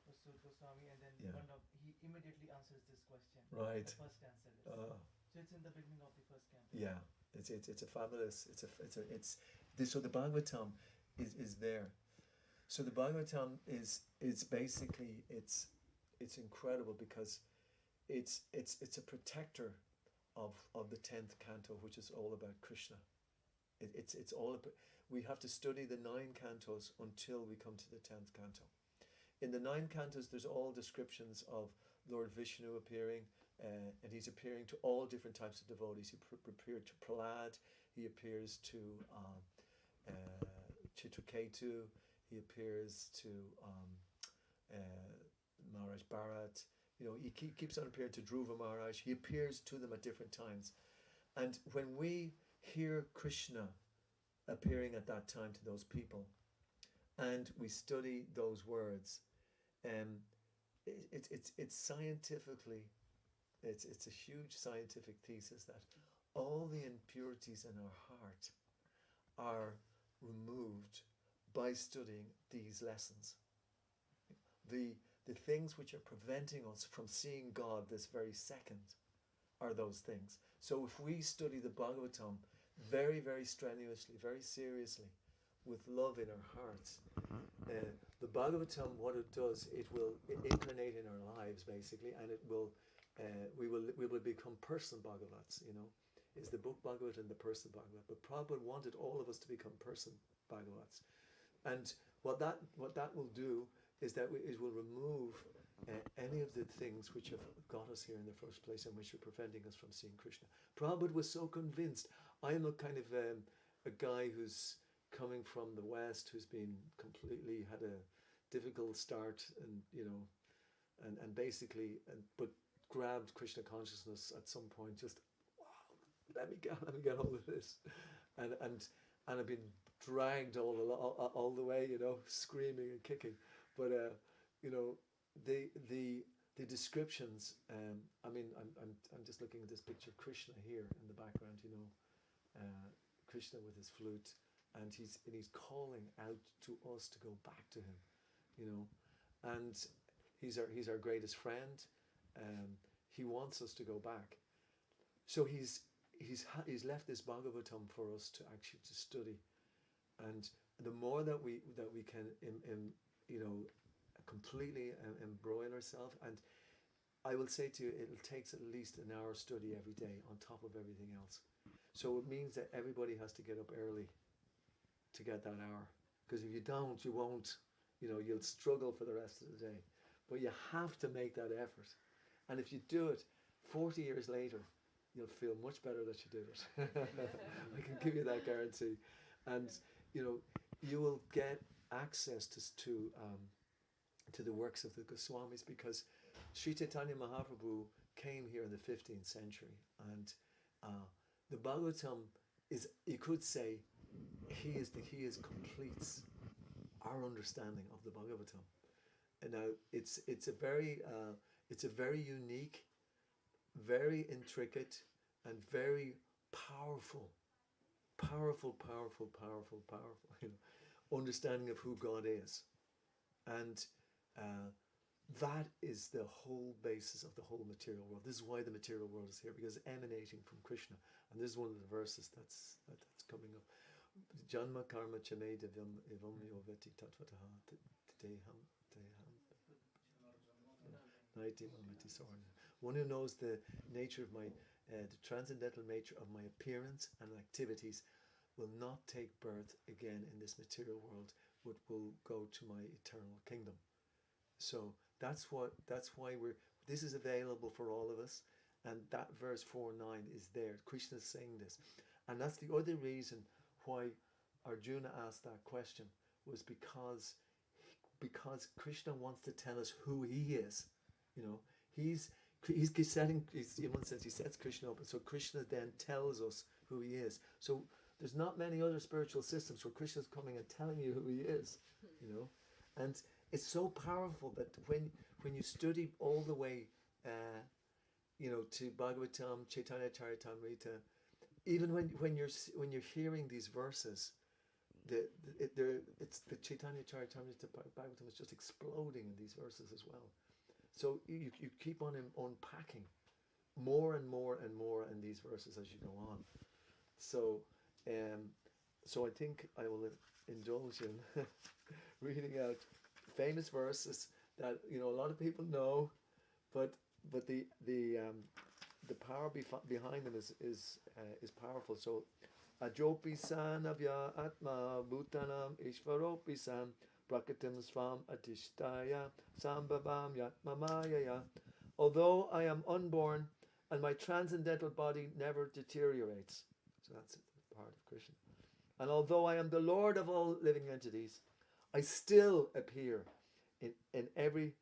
S7: Vasud Goswami, and then one of he immediately answers this question.
S3: Right.
S7: The first answer is. So it's in the beginning of the first canto.
S3: Yeah, it's a fabulous. So the Bhagavatam is there. So the Bhagavatam is basically it's incredible because it's a protector of the 10th canto, which is all about Krishna. It's all about, we have to study the 9 cantos until we come to the 10th canto. In the 9 cantos, there's all descriptions of Lord Vishnu appearing, and he's appearing to all different types of devotees. He appeared to Prahlad, he appears to Chitraketu, he appears to Maharaj Bharat. You know, he keeps on appearing to Dhruva Maharaj. He appears to them at different times. And when we hear Krishna appearing at that time to those people, and we study those words, it's scientifically, it's a huge scientific thesis that all the impurities in our heart are removed by studying these lessons. The things which are preventing us from seeing God this very second are those things. So if we study the Bhagavatam very, very strenuously, very seriously, with love in our hearts, the Bhagavatam, what it does, it will incarnate in our lives, basically, and it will, we will become person Bhagavats, you know. Is the book Bhagavat and the person Bhagavat. But Prabhupada wanted all of us to become person Bhagavats. And what that will do is that it will remove any of the things which have got us here in the first place and which are preventing us from seeing Krishna. Prabhupada was so convinced. I'm a kind of a guy who's coming from the West, who's been completely had a difficult start, and you know, and basically, but grabbed Krishna consciousness at some point. Just wow, let me get hold of this, and I've been dragged all the way, you know, screaming and kicking. But you know, the descriptions. I mean, I'm just looking at this picture of Krishna here in the background. You know, Krishna with his flute, and he's calling out to us to go back to him. You know, and he's our greatest friend. He wants us to go back. So he's left this Bhagavatam for us to actually to study, and the more that we can you know, completely embroil ourselves. And I will say to you, it takes at least an hour study every day on top of everything else. So it means that everybody has to get up early to get that hour, because if you don't, you won't, you know, you'll struggle for the rest of the day. But you have to make that effort, and if you do it 40 years later, you'll feel much better that you did it. I can give you that guarantee. And you know, you will get access to the works of the Goswamis, because Sri Chaitanya Mahaprabhu came here in the 15th century, and the Bhagavatam is, you could say, he completes our understanding of the Bhagavatam. And now it's a very unique, very intricate, and very powerful, you know, understanding of who God is. And that is the whole basis of the whole material world. This is why the material world is here, because it's emanating from Krishna. And this is one of the verses that's coming up. Janma karma chame devam evam yoveti tatvataha teham One who knows the nature of my, the transcendental nature of my appearance and activities will not take birth again in this material world, but will go to my eternal kingdom. So that's why this is available for all of us, and that verse 4:9 is there. Krishna is saying this, and that's the other reason why Arjuna asked that question, was because Krishna wants to tell us who he is. You know, he's setting, in one sense he sets Krishna up, and so Krishna then tells us who he is. So there's not many other spiritual systems where Krishna's coming and telling you who he is, you know. And it's so powerful that when you study all the way, you know, to Bhagavatam, Chaitanya Charitamrita, even when you're hearing these verses, it's the Chaitanya Charitamrita Bhagavatam is just exploding in these verses as well. So you keep on unpacking more and more and more in these verses as you go on. So I think I will indulge in reading out famous verses that, you know, a lot of people know, but the power behind them is powerful. So Ajopi san avya atma bhutanam ishvaropi san prakatim svam atishtaya sambhavam yatmamayaya. Although I am unborn and my transcendental body never deteriorates. So that's the part of Krishna. And although I am the Lord of all living entities, I still appear in every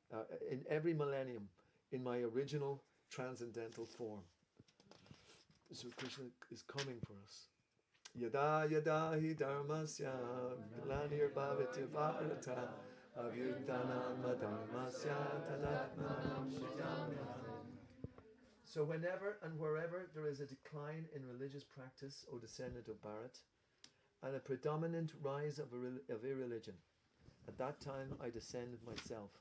S3: millennium in my original transcendental form. So Krishna is coming for us. Yada yada hi dharmasya glanir bhavati bharata avyutanam dharmasya tadatmanam shijamyam. So whenever and wherever there is a decline in religious practice, O descendant of Bharat, and a predominant rise of irreligion, at that time I descend myself.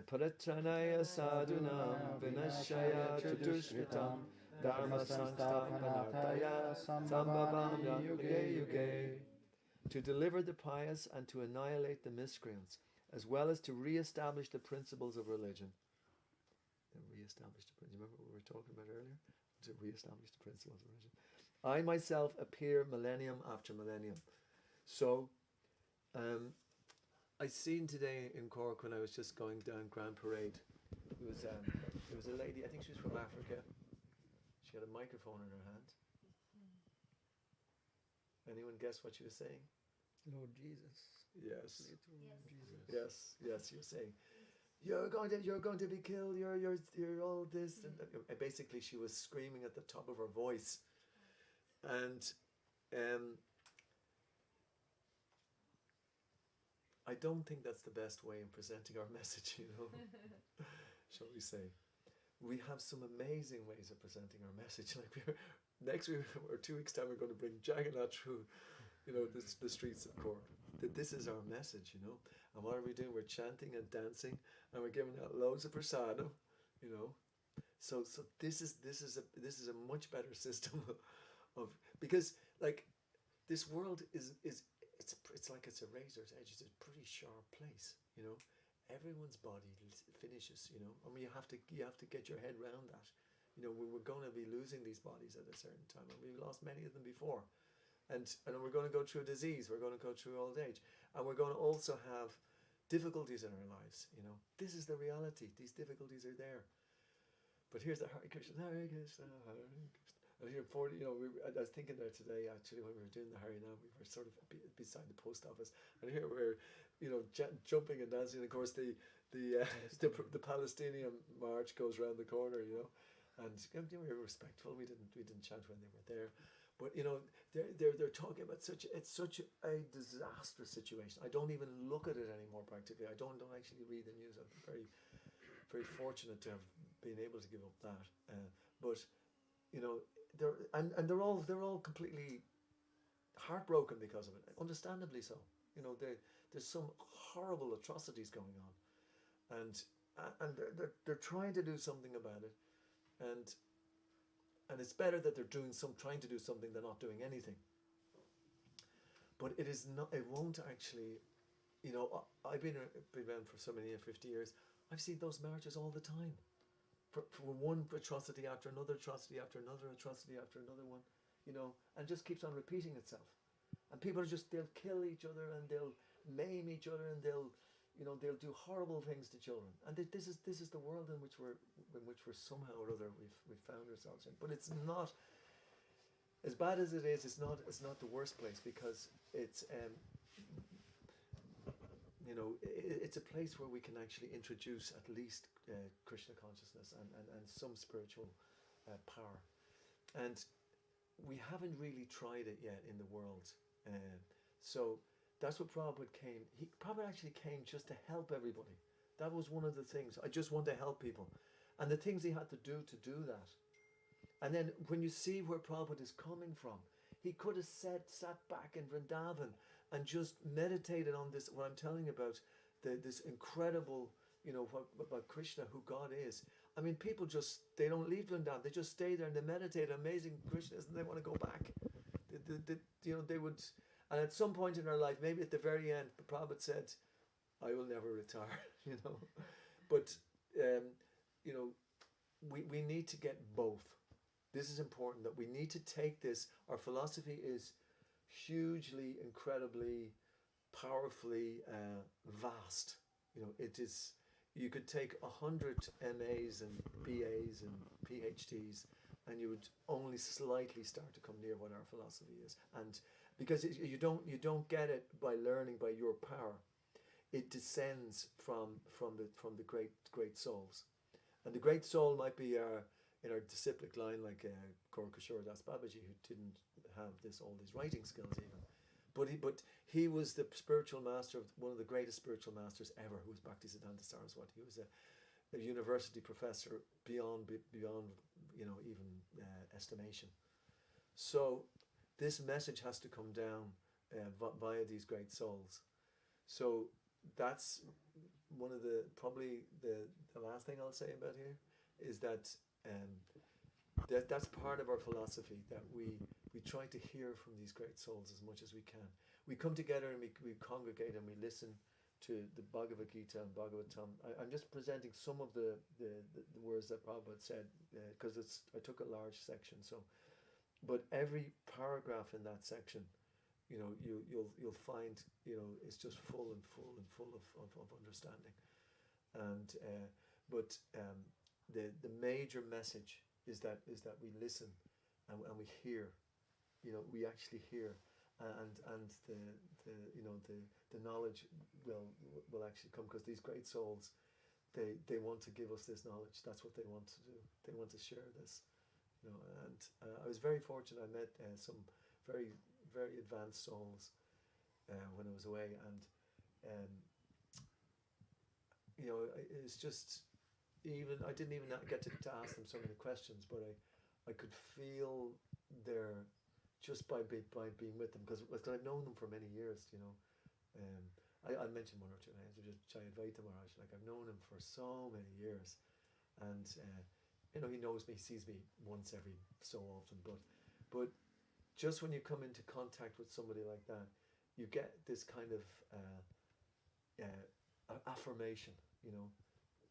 S3: Paratranaya sadhunam vinashaya chadushritam dharma sansthapanartaya sambhavam yuge yuge. To deliver the pious and to annihilate the miscreants, as well as to re-establish the principles of religion. Remember what we were talking about earlier? To re-establish the principles of religion. I myself appear millennium after millennium. So, I seen today in Cork when I was just going down Grand Parade. There was a lady, I think she was from Africa. She had a microphone in her hand. Anyone guess what she was saying?
S1: Lord Jesus.
S3: Yes.
S1: Jesus.
S3: Yes. You're saying, you're going to be killed. You're all this. And basically, she was screaming at the top of her voice, and I don't think that's the best way in presenting our message. You know, shall we say? We have some amazing ways of presenting our message. Like next week or 2 weeks' time, we're going to bring Jagannath through, you know, the streets of Cork. That this is our message, you know. And what are we doing? We're chanting and dancing, and we're giving out loads of prasadam, you know. So this is a much better system of because like this world is it's like it's a razor's edge. It's a pretty sharp place, you know. Everyone's body finishes, you know. I mean, you have to get your head around that. You know, we're going to be losing these bodies at a certain time, and we've lost many of them before. And we're going to go through disease, we're going to go through old age, and we're going to also have difficulties in our lives, you know. This is the reality. These difficulties are there. But here's the Hare Krishna, Hare Krishna, Hare Krishna. And here, you know, I was thinking there today, actually, when we were doing the Hare Nam, we were sort of beside the post office, and here we're, you know, jumping and dancing. And of course, the Palestinian march goes around the corner, you know, and we were respectful. We didn't chant when they were there. But you know, they're talking about such a disastrous situation. I don't even look at it anymore practically. I don't actually read the news. I'm very, very fortunate to have been able to give up that. But you know, they're all completely heartbroken because of it. Understandably so. You know, there's some horrible atrocities going on, and they're trying to do something about it, and it's better that they're trying to do something than not doing anything. But it won't actually, you know, I've been around for so many 50 years. I've seen those marches all the time. For one atrocity after another atrocity after another atrocity after another one, you know, and just keeps on repeating itself. And people are just, they'll kill each other and they'll maim each other and they'll, you know, they'll do horrible things to children. And this is the world in which we're somehow or other we've found ourselves in. But it's not, as bad as it is, it's not the worst place, because it's you know, it's a place where we can actually introduce at least Krishna consciousness and some spiritual power. And we haven't really tried it yet in the world. So that's what Prabhupada came. Prabhupada actually came just to help everybody. That was one of the things. I just want to help people. And the things he had to do that. And then when you see where Prabhupada is coming from, he could have sat back in Vrindavan and just meditated on this, what I'm telling you about, this incredible, you know, about Krishna, who God is. I mean, people just, they don't leave Vrindavan, they just stay there and they meditate, amazing Krishnas, and they want to go back. You know, they would, and at some point in our life, maybe at the very end, Prabhupada said, I will never retire, you know. But, you know, we need to get both. This is important, that we need to take this. Our philosophy is hugely, incredibly, powerfully vast. You know, it is, you could take 100 MAs and BAs and PhDs and you would only slightly start to come near what our philosophy is. And because you don't get it by learning by your power. It descends from the great souls. And the great soul might be in our disciplic line, like Cork Das Babaji, who didn't have all these writing skills even. But he was the spiritual master of one of the greatest spiritual masters ever, who was Bhaktisiddhanta Saraswati. He was a university professor beyond you know, even estimation. So this message has to come down via these great souls. So that's one of probably the last thing I'll say about here is that that's part of our philosophy, that we try to hear from these great souls as much as we can. We come together and we congregate and we listen to the Bhagavad Gita and Bhagavatam. I'm just presenting some of the words that Prabhupada said, because I took a large section. So, but every paragraph in that section, you know, you'll find, you know, it's just full of understanding. And but the major message is that we listen and we hear. You know, we actually hear, and the you know, the knowledge will actually come, because these great souls, they want to give us this knowledge. That's what they want to do. They want to share this, you know. And I was very fortunate. I met some very advanced souls when I was away, and you know, it's just, even I didn't even get to ask them so many questions, but I could feel their, just by being with them, because I've known them for many years, you know. I'll mention one or two names, just Jai Advaita Maharaj. Like, I've known him for so many years, and you know, he knows me, he sees me once every so often, but just when you come into contact with somebody like that, you get this kind of affirmation, you know.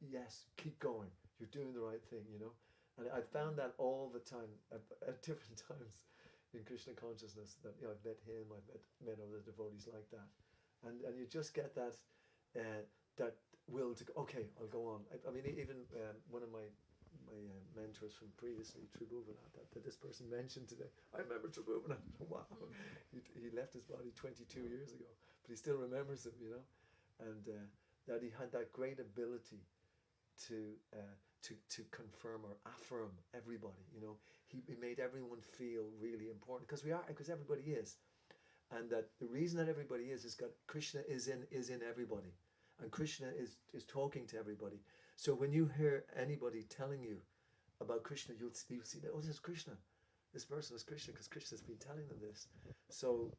S3: Yes, keep going, you're doing the right thing, you know. And I found that all the time at different times in Krishna consciousness, that, you know, I've met him, I've met other devotees like that, and you just get that that will to go, okay, I'll go on. I mean, even one of my mentors from previously, Tribhuvanat, that this person mentioned today. I remember Tribhuvanat. Wow, he left his body 22 years ago, but he still remembers him, you know, and that he had that great ability to confirm or affirm everybody, you know. He made everyone feel really important, because everybody is, and that the reason that everybody is that Krishna is in everybody, and Krishna is talking to everybody. So when you hear anybody telling you about Krishna, you'll see that, oh, this is Krishna, this person is Krishna, because Krishna's been telling them this. So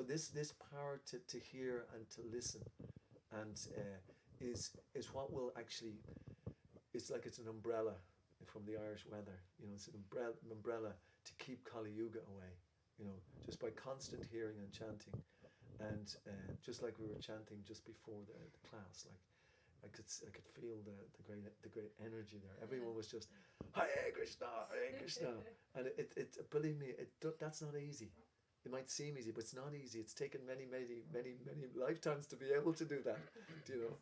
S3: this power to hear and to listen, and is what will actually, it's like it's an umbrella from the Irish weather, you know. It's an umbrella to keep Kali Yuga away, you know, just by constant hearing and chanting. And just like we were chanting just before the class, like I could feel the great energy there. Everyone was just Hare Krishna, Hare Krishna, and it believe me, that's not easy. It might seem easy, but it's not easy. It's taken many lifetimes to be able to do that, you know,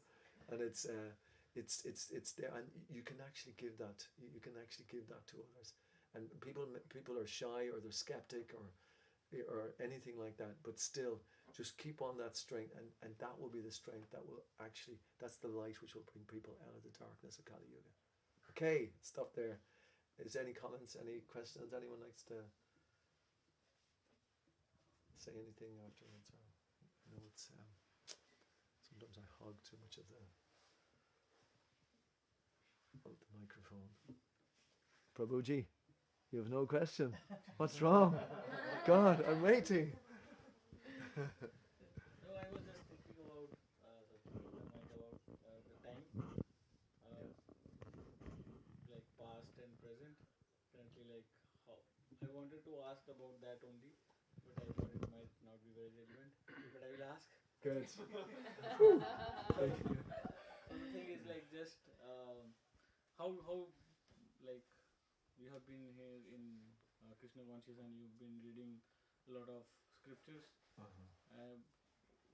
S3: and it's there, and you can actually give that. You can actually give that to others, and people are shy or they're skeptic or anything like that, but still just keep on that strength, and that will be the strength that will actually, that's the light which will bring people out of the darkness of Kali Yuga. Okay, stop there. Is there any comments, any questions? Anyone likes to say anything afterwards? Or, you know, it's sometimes I hog too much of the microphone. Prabhuji, you have no question. What's wrong? God, I'm waiting.
S4: No, I was just thinking about the time, like past and present. Currently, like how I wanted to ask about that only, but I thought it might not be very relevant. But I will ask.
S3: Good.
S4: So the thing is like just how like you have been here in Krishna conscious and you've been reading a lot of scriptures.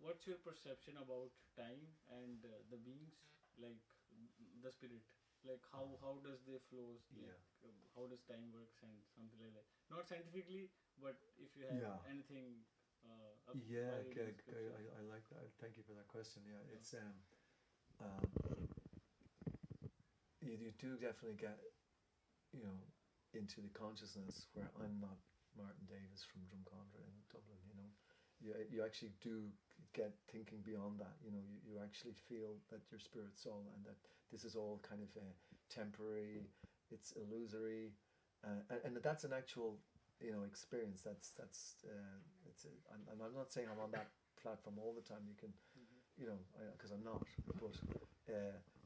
S4: What's your perception about time and the beings, like the spirit? Like how does they flows? Like, how does time works and something like that? Not scientifically, but if you have anything.
S3: Okay. I like that. Thank you for that question. Yeah, it's you do definitely get, you know, into the consciousness where I'm not Martin Davis from Drumcondra in Dublin. You know, you actually do get thinking beyond that. You know, you actually feel that your spirit soul and that this is all kind of temporary, it's illusory, and that's an actual, you know, experience. I'm not saying I'm on that platform all the time. You can, you know, because I'm not,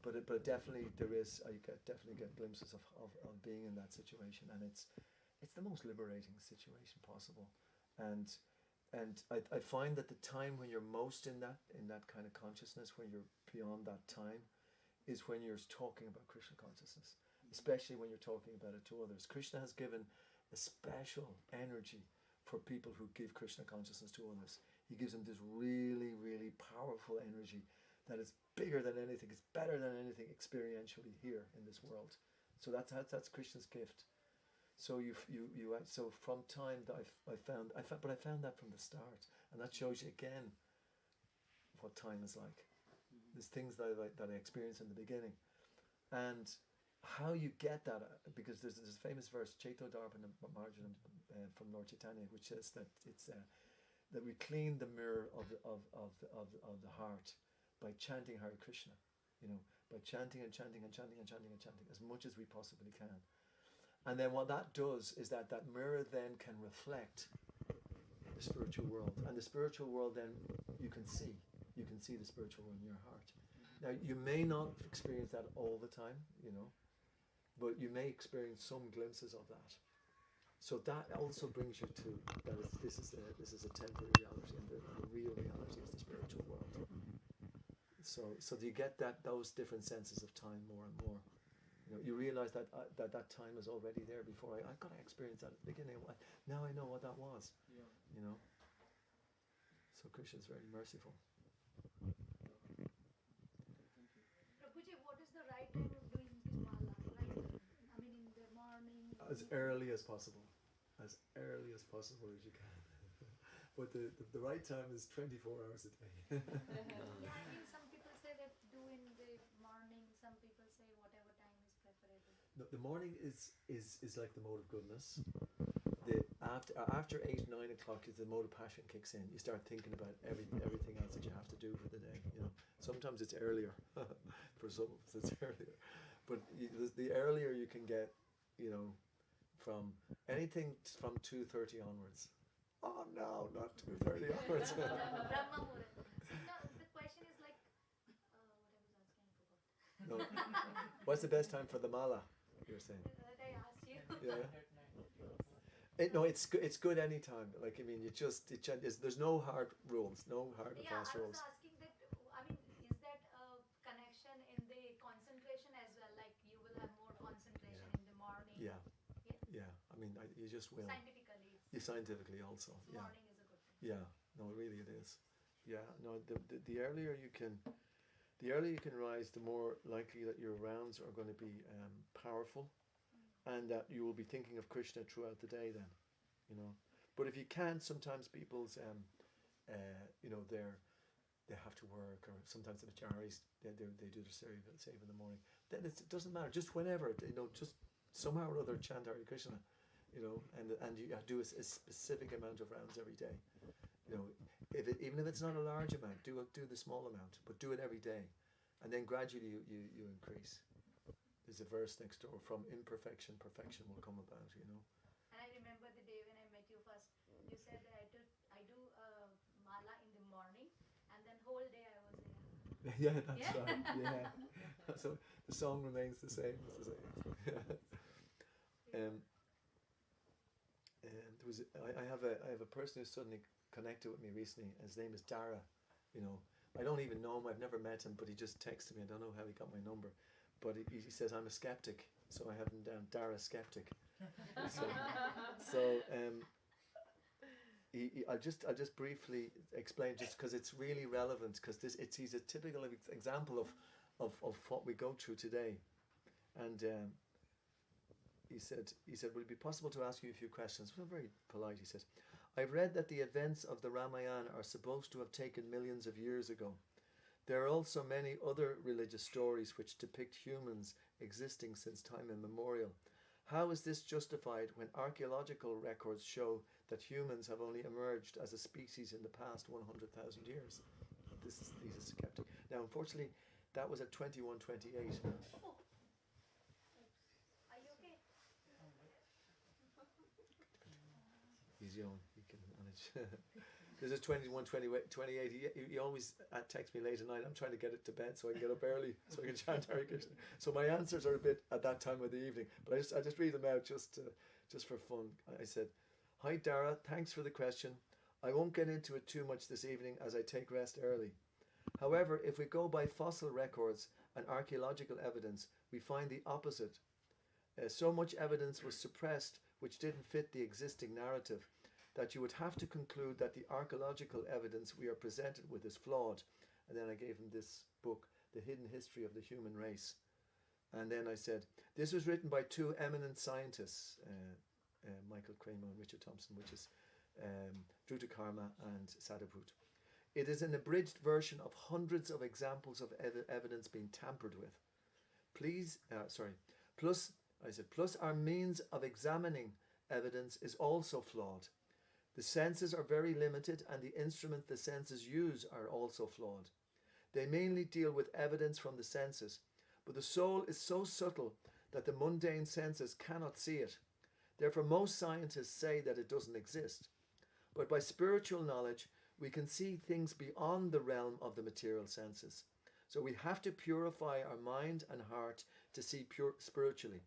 S3: but it definitely there is. Definitely get glimpses of being in that situation, and it's the most liberating situation possible, and I find that the time when you're most in that kind of consciousness, when you're beyond that time, is when you're talking about Krishna consciousness, especially when you're talking about it to others. Krishna has given a special energy for people who give Krishna consciousness to others. He gives them this really, really powerful energy that is bigger than anything. It's better than anything experientially here in this world. So that's Krishna's gift. So so from time that I found that from the start, and that shows you again what time is like. There's things that I experienced in the beginning, and how you get that, because there's this famous verse, Chaito Darpan Marjanam from Lord Chaitanya, which says that it's that we clean the mirror of the heart by chanting Hare Krishna, you know, by chanting and chanting and chanting and chanting and chanting as much as we possibly can. And then what that does is that mirror then can reflect the spiritual world, and the spiritual world then you can see the spiritual world in your heart. Now you may not experience that all the time, you know, but you may experience some glimpses of that. So that also brings you to that this is a temporary reality, and the real reality is the spiritual world. So you get those different senses of time more and more. You know, you realize that time is already there before I got to experience that at the beginning. Now I know what that was.
S4: Yeah.
S3: You know. So Krishna is very merciful.
S5: Prabhuji, what is the right time of doing this mala? Like, I mean, in the morning.
S3: As early as possible, as early as possible as you can. But the right time is 24 hours a day.
S5: Yeah, I mean, some people say that do in the morning. Some people say whatever time is preferable.
S3: The morning is like the mode of goodness. After 8, 9 o'clock, the mode of passion kicks in. You start thinking about everything else that you have to do for the day. You know, sometimes it's earlier. For some of us, it's earlier. But the earlier you can get, you know, from anything from 2:30 onwards. Oh no, not 2:30 onwards.
S5: Brahma Muhurat. So now the question is like, what I was asking, I forgot.
S3: No. What's the best time for the mala? You're saying?
S5: That I asked you.
S3: Yeah. It's good anytime. Like, I mean, there's no hard rules, no hard and fast rules.
S5: I was asking that. I mean, is that a connection in
S3: You just will.
S5: Scientifically,
S3: Yeah, scientifically also. Yeah.
S5: morning is a good thing.
S3: Yeah. No, really it is. Yeah. No, the earlier you can, the earlier you can rise, the more likely that your rounds are going to be powerful, and that you will be thinking of Krishna throughout the day. Then, you know. But if you can't, sometimes people's you know, they have to work, or sometimes the Majaris they do the save in the morning. Then it doesn't matter. Just whenever, you know, just somehow or other chant Hare Krishna, you know, and you do a specific amount of rounds every day. You know, even if it's not a large amount, do the small amount, but do it every day, and then gradually you increase. There's a verse next door: from imperfection, perfection will come about. You know.
S5: And I remember the day when I met you first. You said that I do mala in the morning, and then whole day I was there.
S3: Yeah, that's
S5: Yeah.
S3: right. Yeah. So the song remains the same. It's the same. And there was I have a person who suddenly connected with me recently. His name is Dara. You know, I don't even know him. I've never met him, but he just texted me. I don't know how he got my number, but he says I'm a skeptic, so I have him down, Dara Skeptic. So I'll just briefly explain, just because it's really relevant, because he's a typical example of what we go through today. And he said, would it be possible to ask you a few questions? Well, very polite. He said, I've read that the events of the Ramayana are supposed to have taken millions of years ago. There are also many other religious stories which depict humans existing since time immemorial. How is this justified when archaeological records show that humans have only emerged as a species in the past 100,000 years? He's a skeptic. Now, unfortunately, that was at 21:28.
S5: Are you okay?
S3: He's young, he can manage. This is 21:28. He always texts me late at night. I'm trying to get it to bed so I can get up early so I can chant Hare Krishna. So my answers are a bit at that time of the evening, but I just read them out just for fun. I said, "Hi Dara, thanks for the question. I won't get into it too much this evening as I take rest early. However, if we go by fossil records and archaeological evidence, we find the opposite. So much evidence was suppressed which didn't fit the existing narrative, that you would have to conclude that the archaeological evidence we are presented with is flawed." And then I gave him this book, The Hidden History of the Human Race. And then I said, this was written by two eminent scientists, Michael Kramer and Richard Thompson, which is Dhruta Karma and Sadhuput. It is an abridged version of hundreds of examples of evidence being tampered with. Plus our means of examining evidence is also flawed. The senses are very limited, and the instrument the senses use are also flawed. They mainly deal with evidence from the senses, but the soul is so subtle that the mundane senses cannot see it. Therefore, most scientists say that it doesn't exist. But by spiritual knowledge, we can see things beyond the realm of the material senses. So we have to purify our mind and heart to see spiritually.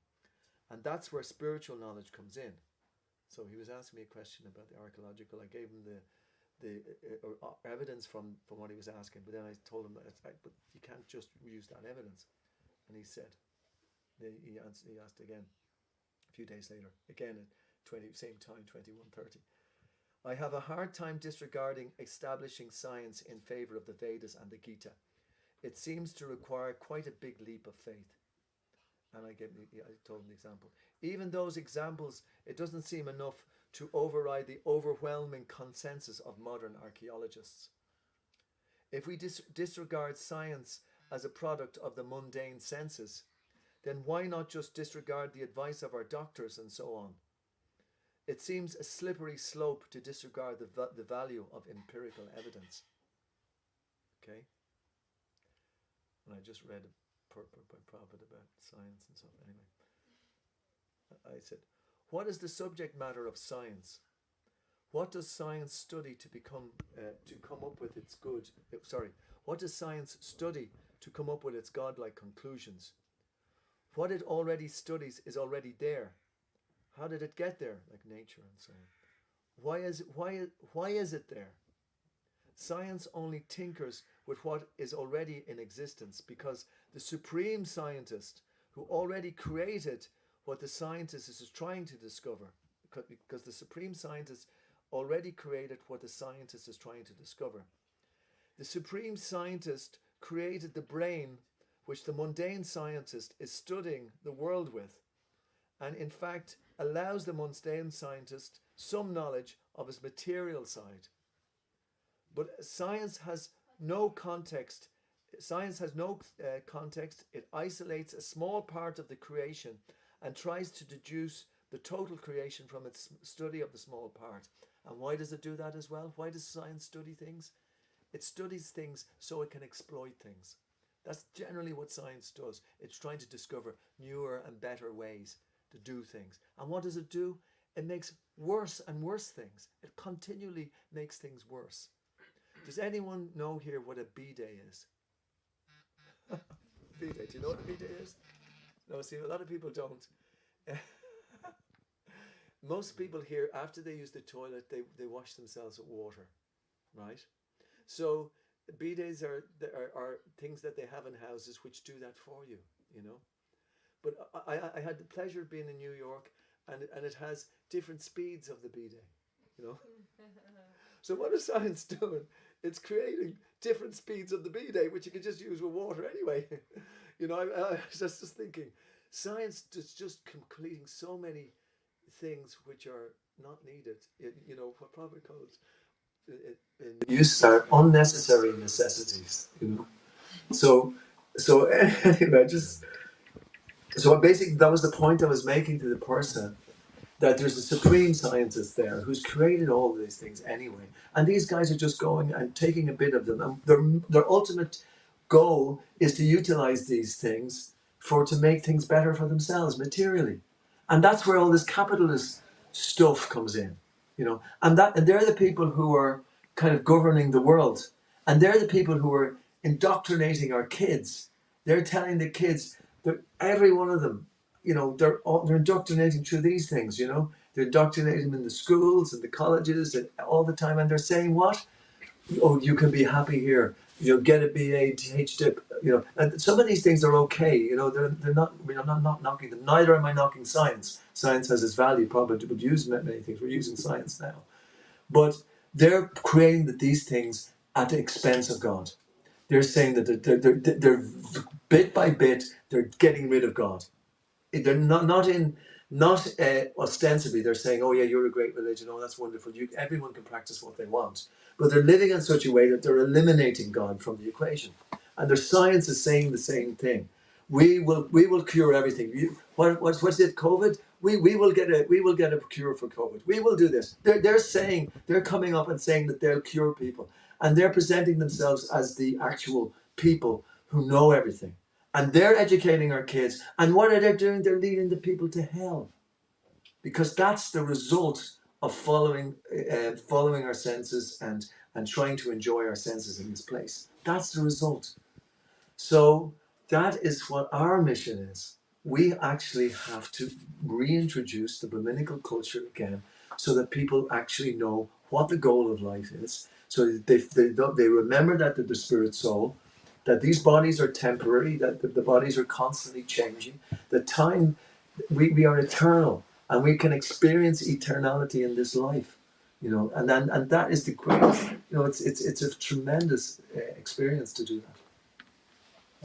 S3: And that's where spiritual knowledge comes in. So he was asking me a question about the archaeological. I gave him the evidence from what he was asking, but then I told him that but you can't just use that evidence. And he said, he asked again a few days later, again at same time, 21:30. I have a hard time disregarding establishing science in favor of the Vedas and the Gita. It seems to require quite a big leap of faith. And I told him the example. Even those examples, it doesn't seem enough to override the overwhelming consensus of modern archaeologists. If we disregard science as a product of the mundane senses, then why not just disregard the advice of our doctors and so on? It seems a slippery slope to disregard the value of empirical evidence. Okay? And I just read by Prabhupada about science and stuff. Anyway, I said, what is the subject matter of science? What does science study to come up with its good? What does science study to come up with its godlike conclusions? What it already studies is already there. How did it get there? Like nature and so on. Why is it there? Science only tinkers with what is already in existence, because the supreme scientist who already created what the scientist is trying to discover, because the supreme scientist already created what the scientist is trying to discover. The supreme scientist created the brain which the mundane scientist is studying the world with, and in fact allows the mundane scientist some knowledge of his material side. But science has no context. Science has no context. It isolates a small part of the creation and tries to deduce the total creation from its study of the small part. And why does it do that as well? Why does science study things? It studies things so it can exploit things. That's generally what science does. It's trying to discover newer and better ways to do things. And what does it do? It makes worse and worse things. It continually makes things worse. Does anyone know here what a B-day is? B-day. Do you know what a B-day is? No, see, a lot of people don't. Most people here, after they use the toilet, they wash themselves with water, right? So B-days are things that they have in houses which do that for you, you know. But I had the pleasure of being in New York, and it has different speeds of the B-day, you know. So what is science doing? It's creating different speeds of the B-day, which you can just use with water anyway. You know, I was just thinking, science is just completing so many things which are not needed. You know, what probably called use are unnecessary necessities. You know, so anyway, so basically that was the point I was making to the person, that there's a supreme scientist there who's created all of these things anyway, and these guys are just going and taking a bit of them, and their ultimate goal is to utilize these things to make things better for themselves materially, and that's where all this capitalist stuff comes in, you know, and they're the people who are kind of governing the world, and they're the people who are indoctrinating our kids. They're telling the kids that every one of them, you know, they're indoctrinating through these things, you know. They're indoctrinating them in the schools and the colleges and all the time, and they're saying what? Oh, you can be happy here. You know, get a BA, HDIP, you know. And some of these things are okay, you know. They're not. I mean, I'm not knocking them. Neither am I knocking science. Science has its value. Probably would use many things. We're using science now, but they're creating these things at the expense of God. They're saying that they're bit by bit they're getting rid of God. They're not ostensibly. They're saying, "Oh yeah, you're a great religion. Oh, that's wonderful. Everyone can practice what they want," but they're living in such a way that they're eliminating God from the equation. And their science is saying the same thing. We will cure everything. What's it? COVID. We will get a cure for COVID. We will do this. They're coming up and saying that they'll cure people, and they're presenting themselves as the actual people who know everything. And they're educating our kids. And what are they doing? They're leading the people to hell. Because that's the result of following our senses and trying to enjoy our senses in this place. That's the result. So that is what our mission is. We actually have to reintroduce the Brahminical culture again so that people actually know what the goal of life is. So that they remember that they're the spirit soul, that these bodies are temporary, that the bodies are constantly changing. The time, we are eternal, and we can experience eternality in this life, you know. And that is the greatest, you know. It's a tremendous experience to do that.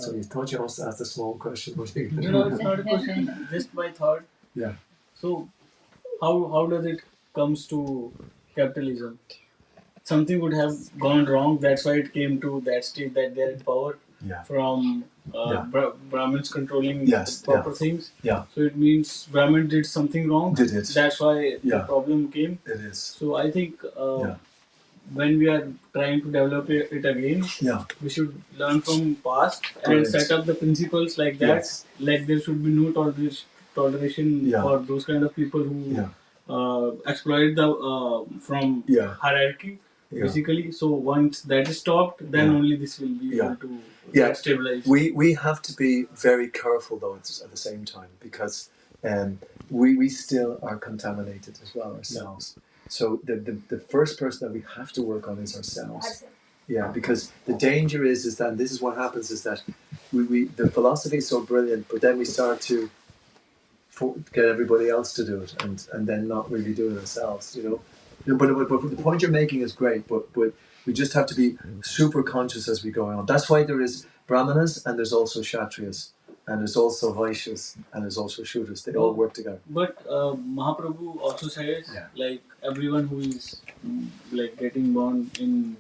S3: So you thought you also asked a small question, but
S4: You know, it's not a question, just my thought.
S3: Yeah.
S4: So, how does it comes to capitalism? Something would have gone wrong. That's why it came to that state that they're in power.
S3: Yeah.
S4: From Brahmins controlling
S3: Yes,
S4: the proper things.
S3: Yeah.
S4: So it means Brahmin did something wrong.
S3: Did it?
S4: That's why the problem came.
S3: It is.
S4: So I think when we are trying to develop it again, we should learn from past and set up the principles like that. Yes. Like there should be no toleration for those kind of people who exploit the from hierarchy. Basically, so once that is stopped, then only this will be able to stabilize.
S3: We have to be very careful though at the same time, because we still are contaminated as well ourselves. So the first person that we have to work on is ourselves. Yeah, because the danger is that, and this is what happens, is that we the philosophy is so brilliant, but then we start to get everybody else to do it, and then not really do it ourselves, you know. But the point you're making is great, but we just have to be super conscious as we go on. That's why there is Brahmanas and there's also Kshatriyas and there's also Vaishyas and there's also Shudras. They all work together.
S4: But Mahaprabhu also says like everyone who is like getting born in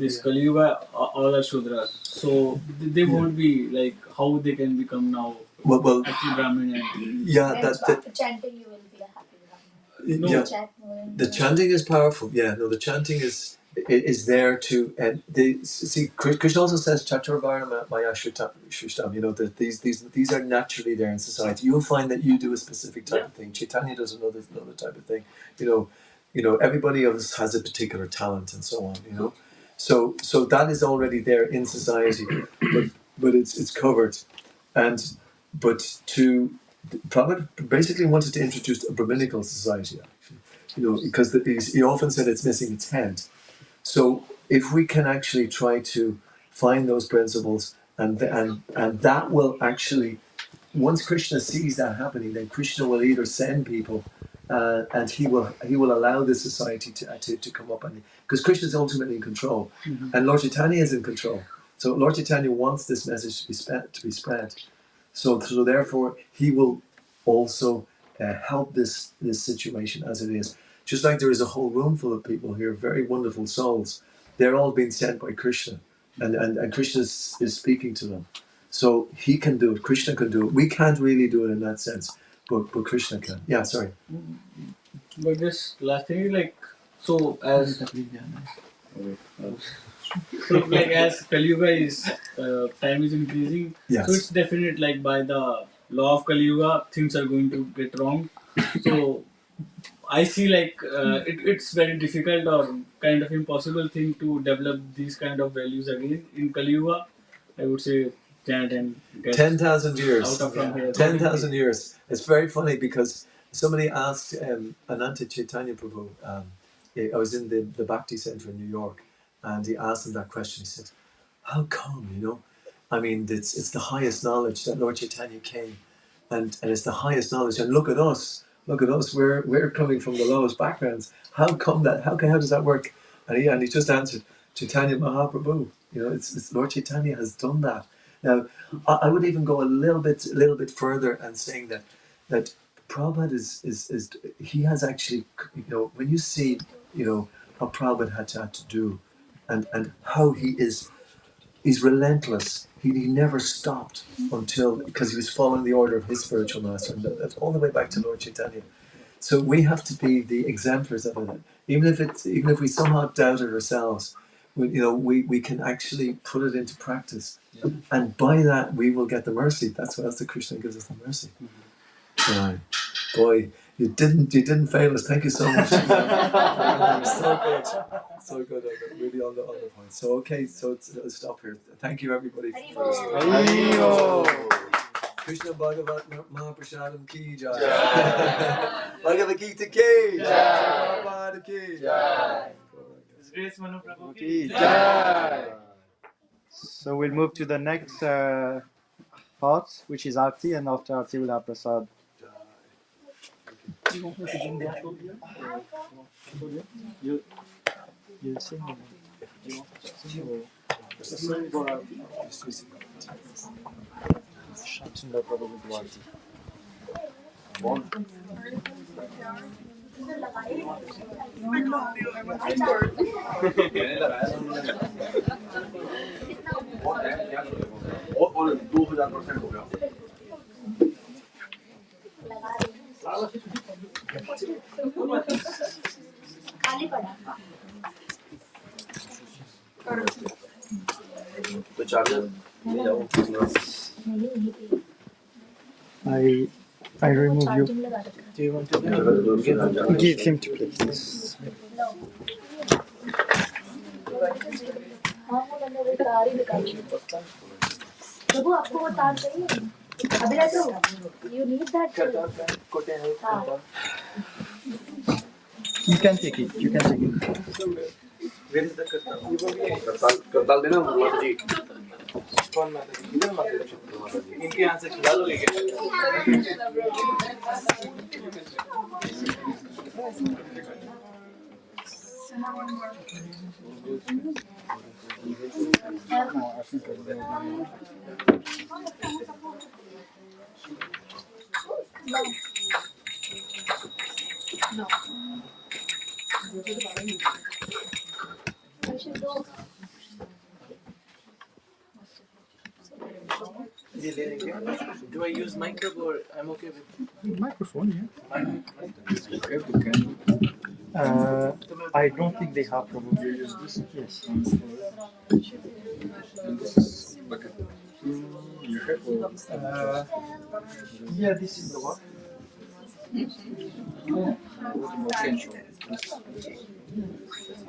S4: this Kali Yuga all are Shudras. So they won't be like how they can become now actually Brahmin and
S3: that's
S5: chanting you will be a happy Brahmin.
S3: Yeah, the chanting is powerful. Yeah, no, the chanting is there to see. Krishna also says Chaturvarna Maya Shrishtam. You know that these are naturally there in society. You'll find that you do a specific type of thing. Chaitanya does another type of thing. You know, everybody else has a particular talent and so on. You know, so that is already there in society, but it's covered, but Prabhupada basically wanted to introduce a Brahminical society, actually, you know, because he often said it's missing its head. So if we can actually try to find those principles, and that will actually, once Krishna sees that happening, then Krishna will either send people, and he will allow the society to come up, and because Krishna is ultimately in control, and Lord Chaitanya is in control. So Lord Chaitanya wants this message to be spread. So therefore, he will also help this situation as it is. Just like there is a whole room full of people here, very wonderful souls. They're all being sent by Krishna, and Krishna is speaking to them. So he can do it. Krishna can do it. We can't really do it in that sense, but Krishna can. Yeah, sorry.
S4: But this last thing is like, so as as Kali Yuga is time is increasing, so it's definite like by the law of Kali Yuga things are going to get wrong. So I see like it's very difficult or kind of impossible thing to develop these kind of values again in Kali Yuga. I would say chant and get
S3: 10,000 years.
S4: out of from here.
S3: 10,000 years. It's very funny because somebody asked Ananta Chaitanya Prabhu. I was in the Bhakti Center in New York, and he asked him that question. He said, "How come? You know, I mean, it's the highest knowledge that Lord Chaitanya came, and it's the highest knowledge. And look at us. Look at us. We're coming from the lowest backgrounds. How come that? How does that work?" And he just answered, Chaitanya Mahaprabhu. You know, it's Lord Chaitanya has done that. Now, I would even go a little bit further and saying that Prabhupada is he has actually, you know, when you see, you know, how Prabhupada had to do, and how he's relentless. He never stopped because he was following the order of his spiritual master, and that's all the way back to Lord Chaitanya. So we have to be the exemplars of it. Even if we somehow doubt it ourselves, we can actually put it into practice, and by that we will get the mercy. That's what else the Krishna gives us, the mercy. Boy, you didn't fail us. Thank you so much. So good. Really on the point. So okay, so let's stop here. Thank you everybody for listening. Krishna Bhagavat Mahaprasadam ki jai. Bhagavad Gita ki jai. Prabhupada ki jai.
S7: Grace Manu Prabhu
S1: ki jai. So we'll move to the next part, which is Aarti, and after Aarti we'll have Prasad. You sing. I remove you.
S7: Do you want to
S1: Give him to play, please.
S5: प्रभु आपको वो तार चाहिए अभी तो you need that
S1: You can take it.
S7: Where is the kartal? Kartal देना माता जी. कौन माता जी? इनके यहाँ से खिला लोगे क्या? Do I use microphone or I'm okay with
S1: Microphone, yeah. I don't think they have probably use this. Yes. Yeah, this is the one.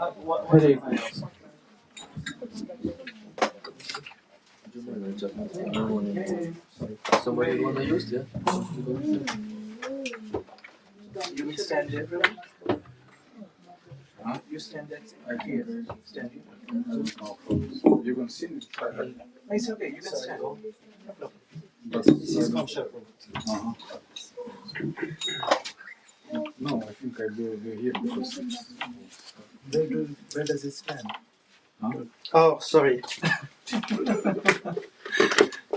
S1: What do you think?
S7: somebody wanna use it? You will stand there, bro? You stand there. Here. Stand here.
S8: You're gonna sit in
S7: It's okay, you can stand.
S1: This is from Sheffield.
S8: No, I think I do here because it's
S3: Where does it stand?
S1: Oh, sorry.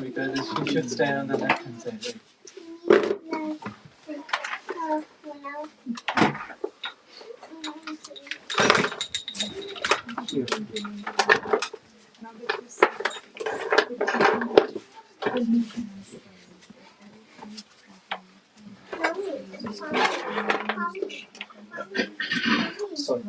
S7: Because you should stand on the left hand side, right?
S1: Sorry.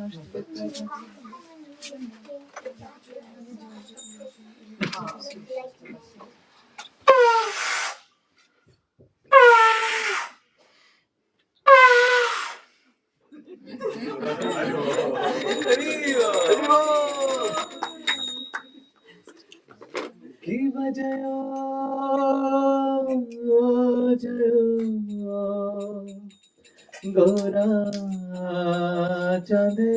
S7: गोरा चांदे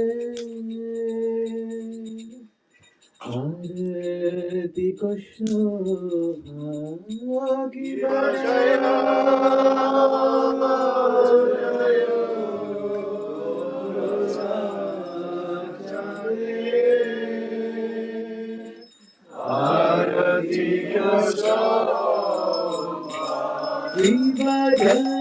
S7: आरती को शोभागी बजाया आरती को शोभागी बजाया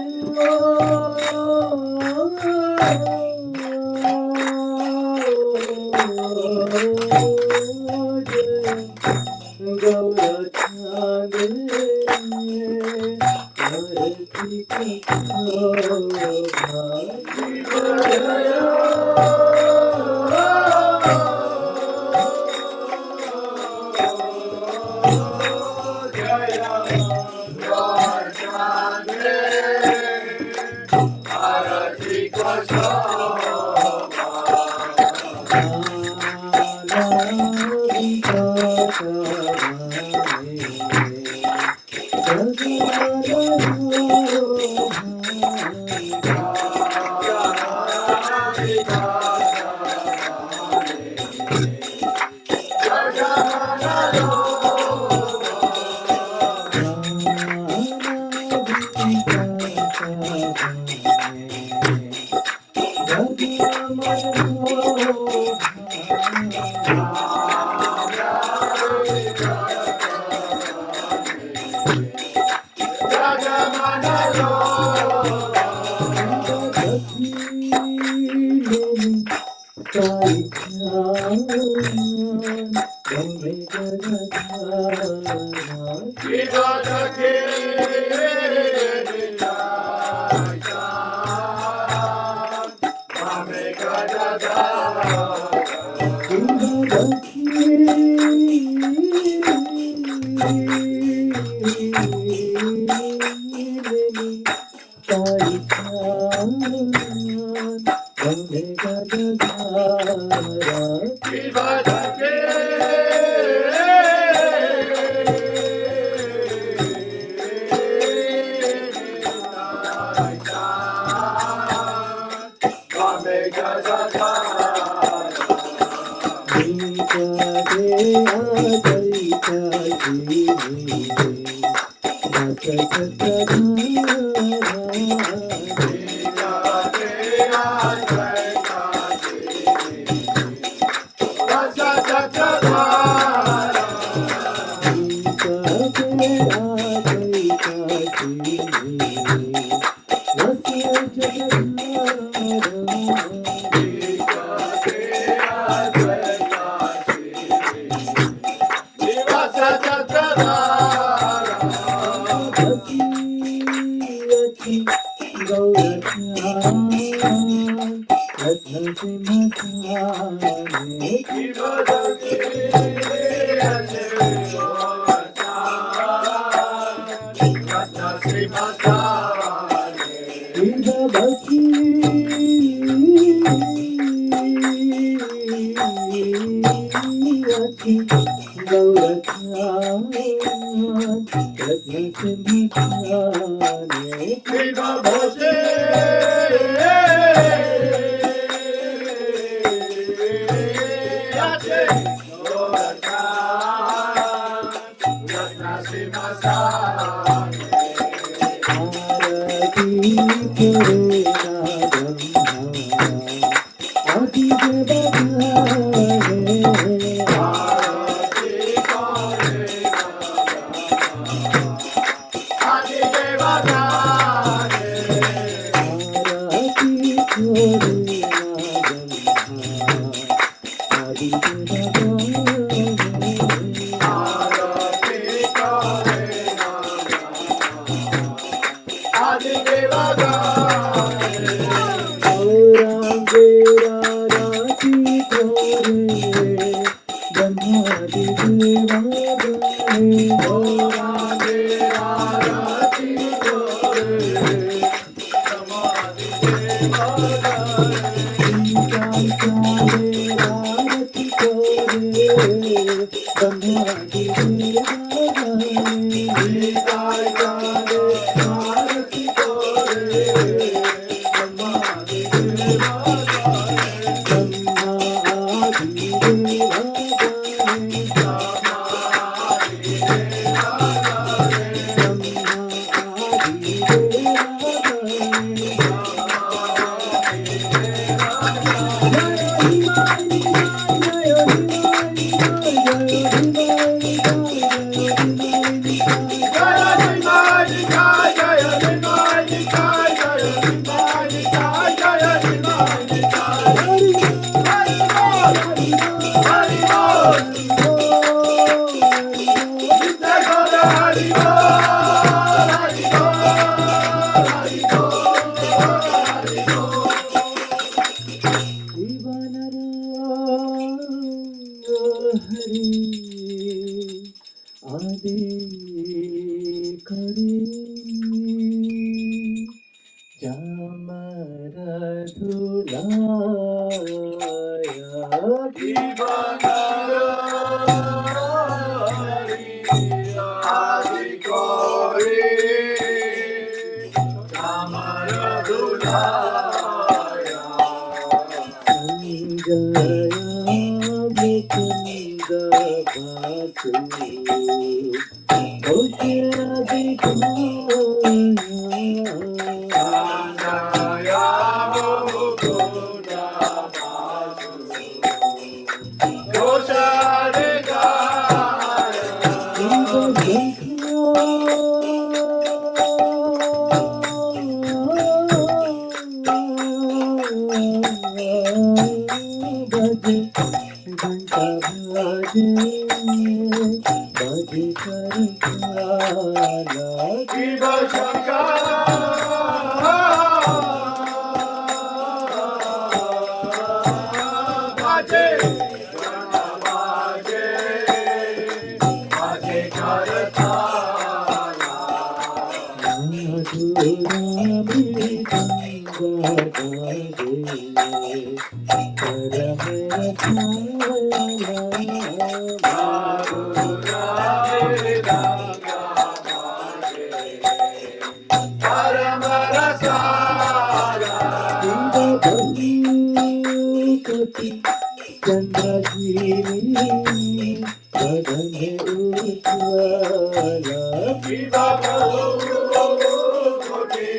S3: Radhe Utwala Viva Koti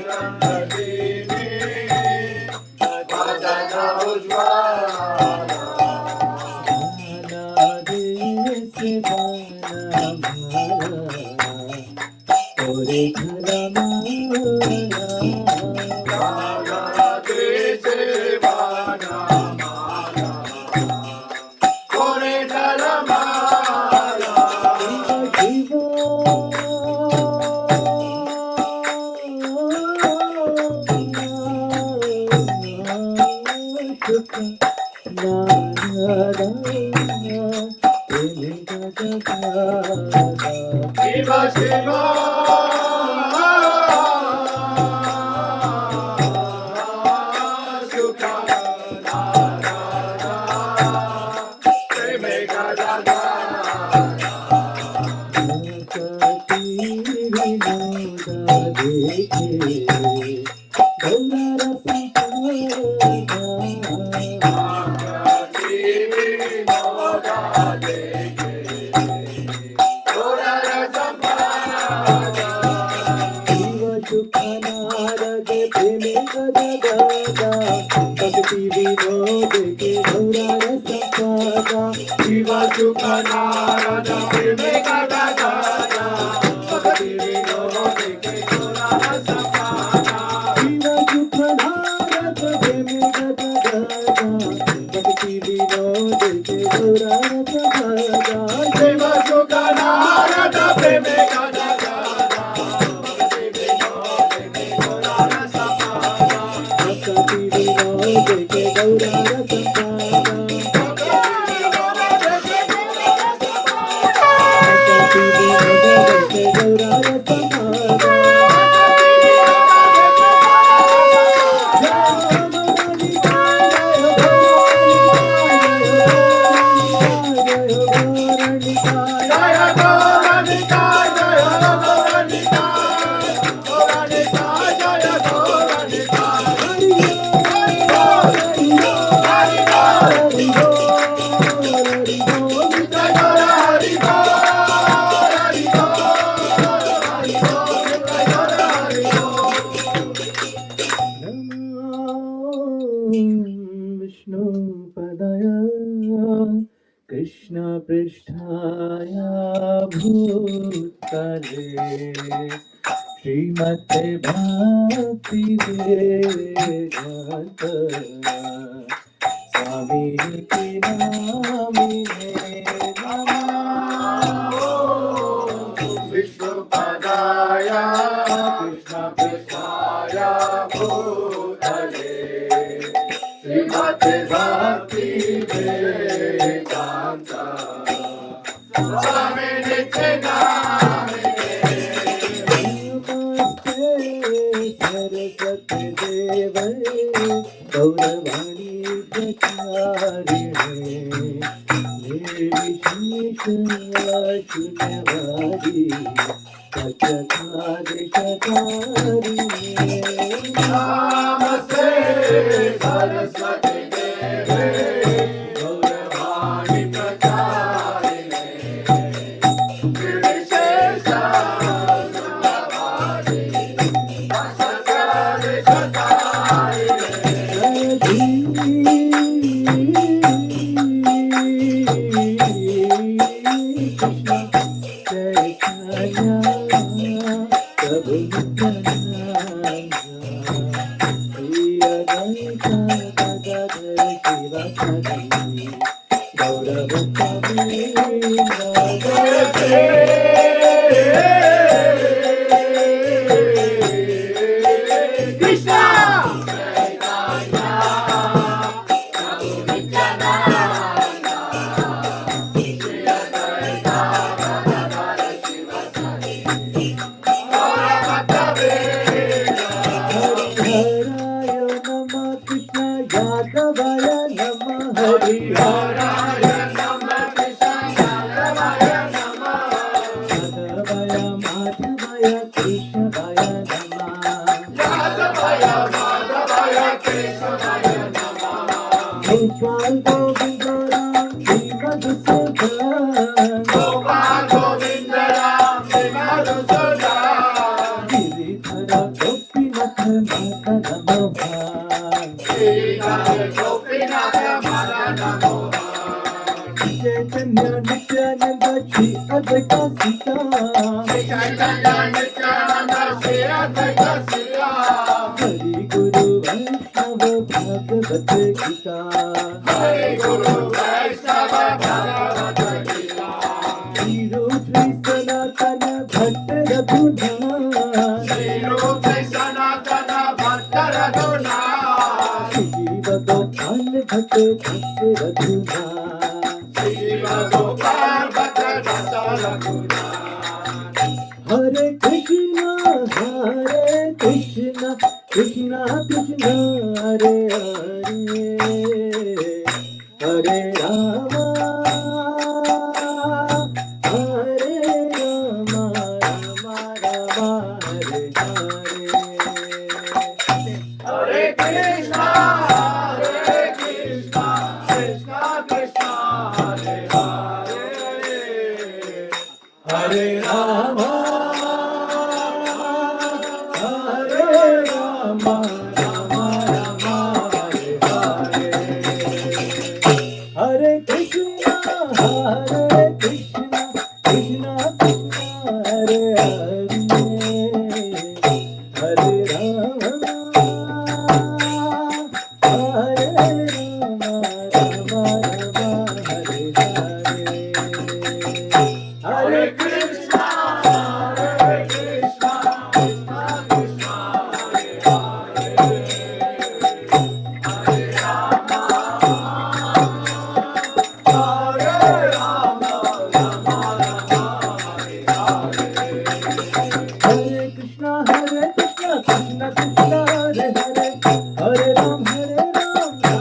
S3: Randadini Vadana Ujwala Bana Desi Bana Mala Ore Ghara Mala Bana Desi Bana Mala Ore Ghara Mala Shiva Shiva Shiva Sukha Narada Preme Gadada Kati Vinoda Dekhe Gaurara Sampara Kati Vinoda Dekhe Gaurara Sampara Shiva Sukha Narada Preme Gadada Bhakti Vinod ke Gaurara Sampara Shiva Sukha Narada Preme Gadada Bhakti Vinod ke Gaurara Sampara Shiva Sukha Narada Preme Gadada Bhakti Vinod ke Gaurara Sampara Shiva Sukha Narada Preme Gadada Bhakti Vinod ke Gaurara Sampara Bhakti Vinod ke Gaurara Sampara Vishnu Padaya Krishna Pristhaya Bhutale Srimate Bhakti Vedanta Swami Niti Namine Namah Vishnu Padaya Krishna Pristhaya Bhutale Srimate Bhakti Vedanta Swami Niti Namine Saraswati Deve Gauravani Pracharine Devi Shesha Shunyavadi Sachakadrishakarine Namaste Saraswati Deve Gauravani Pracharine Devi Shesha Shunyavadi Gopal Govinda Ram Shiva Sudha Chaitanya Nityananda Shri Advaita Sita Hari Guru Vaishnava Bhagavad Gita Shiro Shri Sanatana Bhatta Radhuna Shiva Gopal Bhatta Radhuna Hare Krishna, Krishna Krishna, Hare Hare, Hare Rama, Hare Rama, Rama Rama, Hare Hare. Hare Krishna, Krishna Krishna, Hare Hare, Hare Rama, Hare Rama, Rama Rama, Hare Hare. Hare Krishna, Krishna Krishna, Hare Hare, Hare Rama, Hare Rama, Rama Rama, Hare Hare. Hare Krishna, Krishna Krishna, Hare Hare, Hare Rama, Hare Rama, Rama Rama, Hare Hare. Hare Krishna, Krishna Krishna, Hare Hare, Hare Ram, Ram Hare Hare. Hare Krishna, Krishna Krishna, Hare Hare, Hare Ram, Ram Hare Hare.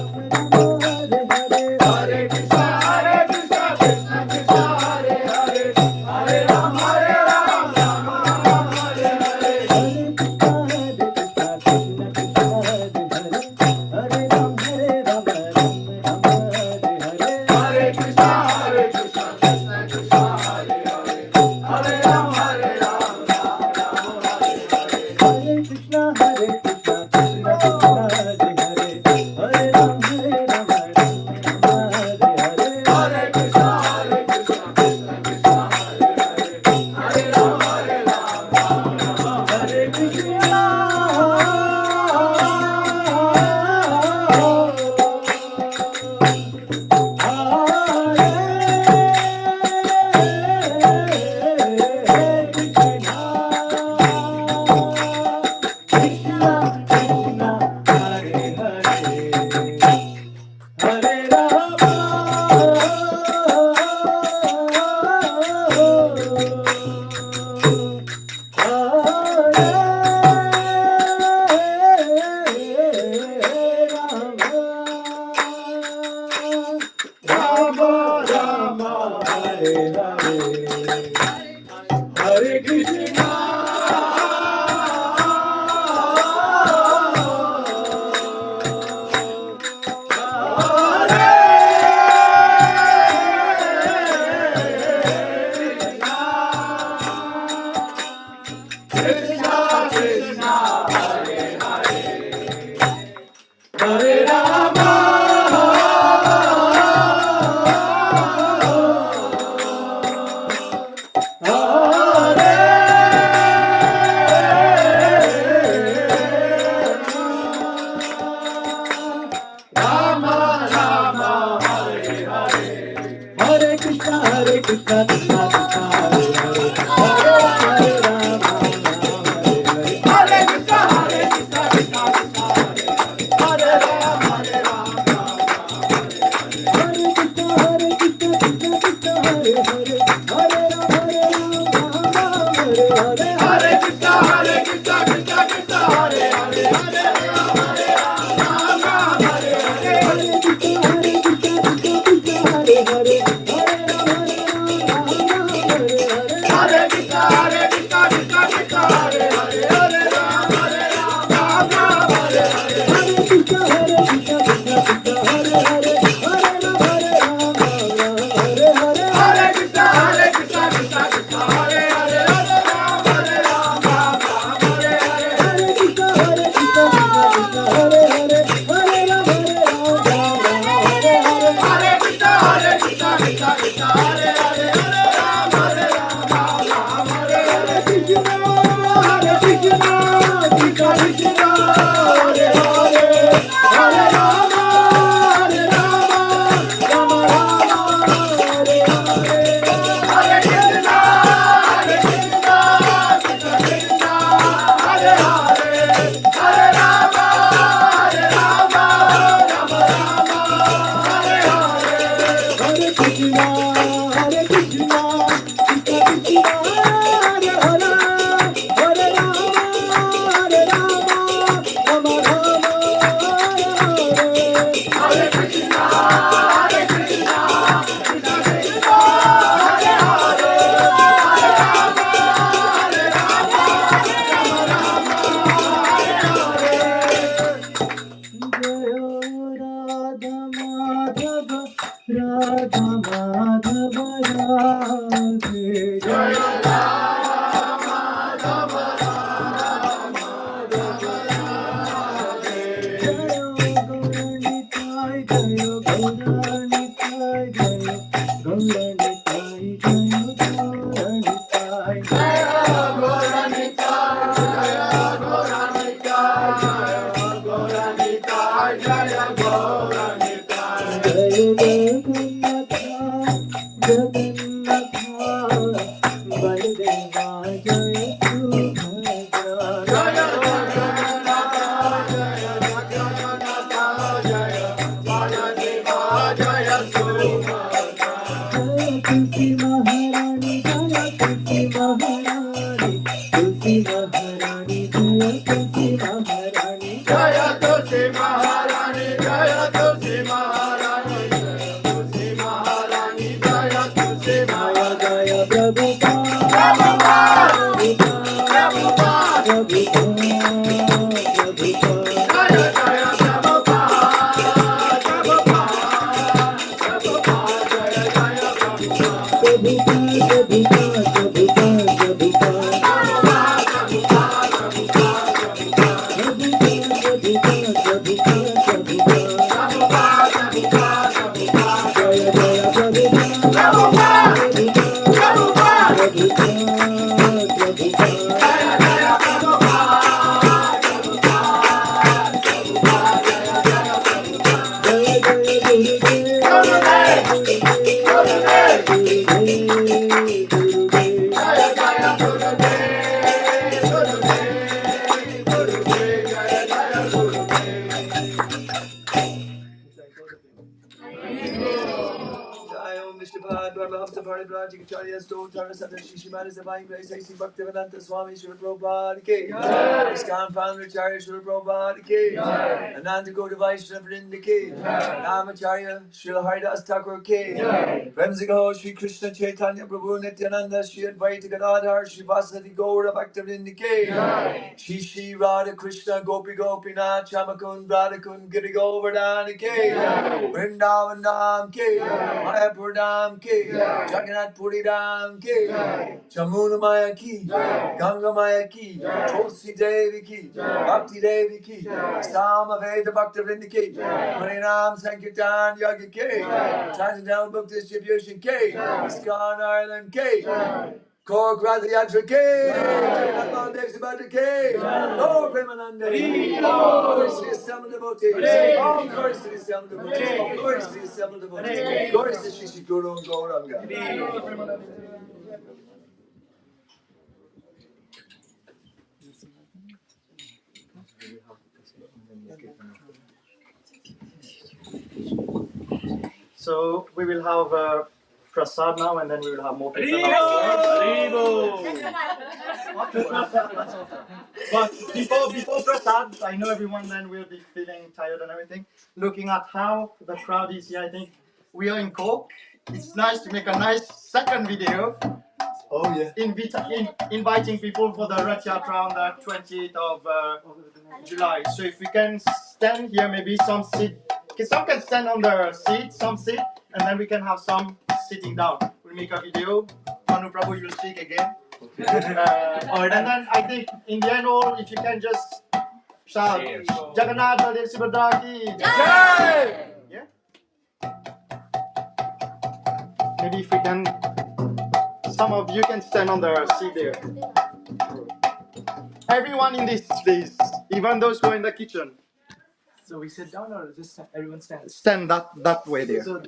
S3: Hare Krishna, Krishna Krishna, Hare Hare, Hare Ram, Ram Hare Hare. Hare Krishna, Krishna Krishna, Hare Hare, Hare Ram, Hare Hare. Hare Krishna, Krishna Krishna, Hare Hare, Hare Ram, Ram Hare Hare. Hare Krishna, Krishna Krishna, Hare Hare, Hare Ram, Hare Krishna. Hare Krishna, Krishna Krishna, Hare Hare, Hare Rama, Hare Krishna, Krishna Krishna, Hare Hare, Hare Rama, Hare Krishna, Krishna Krishna, Hare Rama, Hare Krishna, Hare Krishna, Hare Hare, Hare Rama, Hare Hare. Hare Krishna, Krishna Krishna, Hare Hare, Hare Rama, Hare Hare. Hare Krishna, Hare Hare, Hare Rama, Hare Krishna, Hare Krishna, Hare Hare, Hare Rama, Hare Krishna, Hare Krishna, Hare Hare, Hare Rama, Hare Krishna, Hare Krishna, Hare Krishna, Hare Rama, Hare Hare. Hare Krishna, Divine Grace, A.C. Bhaktivedanta Swami Srila Prabhupada Ki, ISKCON Founder Acharya Srila Prabhupada Ki, Ananda Gaur Vaishnava Vrinda Ki, Namacharya Srila Haridas Thakur Ki, Premsigaho Sri Krishna Chaitanya Prabhu Nityananda Sri Advaita Gadadhar Sri Vasadi Gaura Bhaktivinoda Ki, Shri Shri Radha Krishna Gopi Gopinath Chamakun Radhakun Giri Govardhana Ki, Vrindavan Dham Ki, Mayapur Dham Ki, Jagannath Puri Dham Ki, Jamuna Maya Ki, Ganga Maya Ki, Tulsi Devi Ki, Bhakti Devi Ki, Sama Veda Bhakti Vrinda Ki, Harinam Sankirtan Yogi Ki, Transcendental Book Distribution Ki, ISKCON Ireland Ki, Cork Radha Yatra Ki, Jagannath Baldev Subhadra Ki, Lord Premanande, glory to the assembled devotees, glory to the assembled devotees, glory to the assembled devotees, glory to Shri Shri Guru and Gauranga.
S1: So we will have prasad now, and then we will have more people. But before prasad, I know everyone then will be feeling tired and everything. Looking at how the crowd is here, I think we are in Cork. It's nice to make a nice second video.
S3: Oh yeah.
S1: Inviting people for the Rath Yatra on the 28th of July. So if we can stand here, maybe some can stand on the seat, some sit, and then we can have some sitting down. We'll make a video. Manu Prabhu, you'll speak again. And then I think in the end, all if you can just shout Jagannath Baldev Subhadra Ki Jai! Yeah. Maybe if we can, some of you can stand on the seat there. Everyone in this place, even those who are in the kitchen.
S7: So we sit down or just everyone stands?
S1: Stand that way there.
S7: So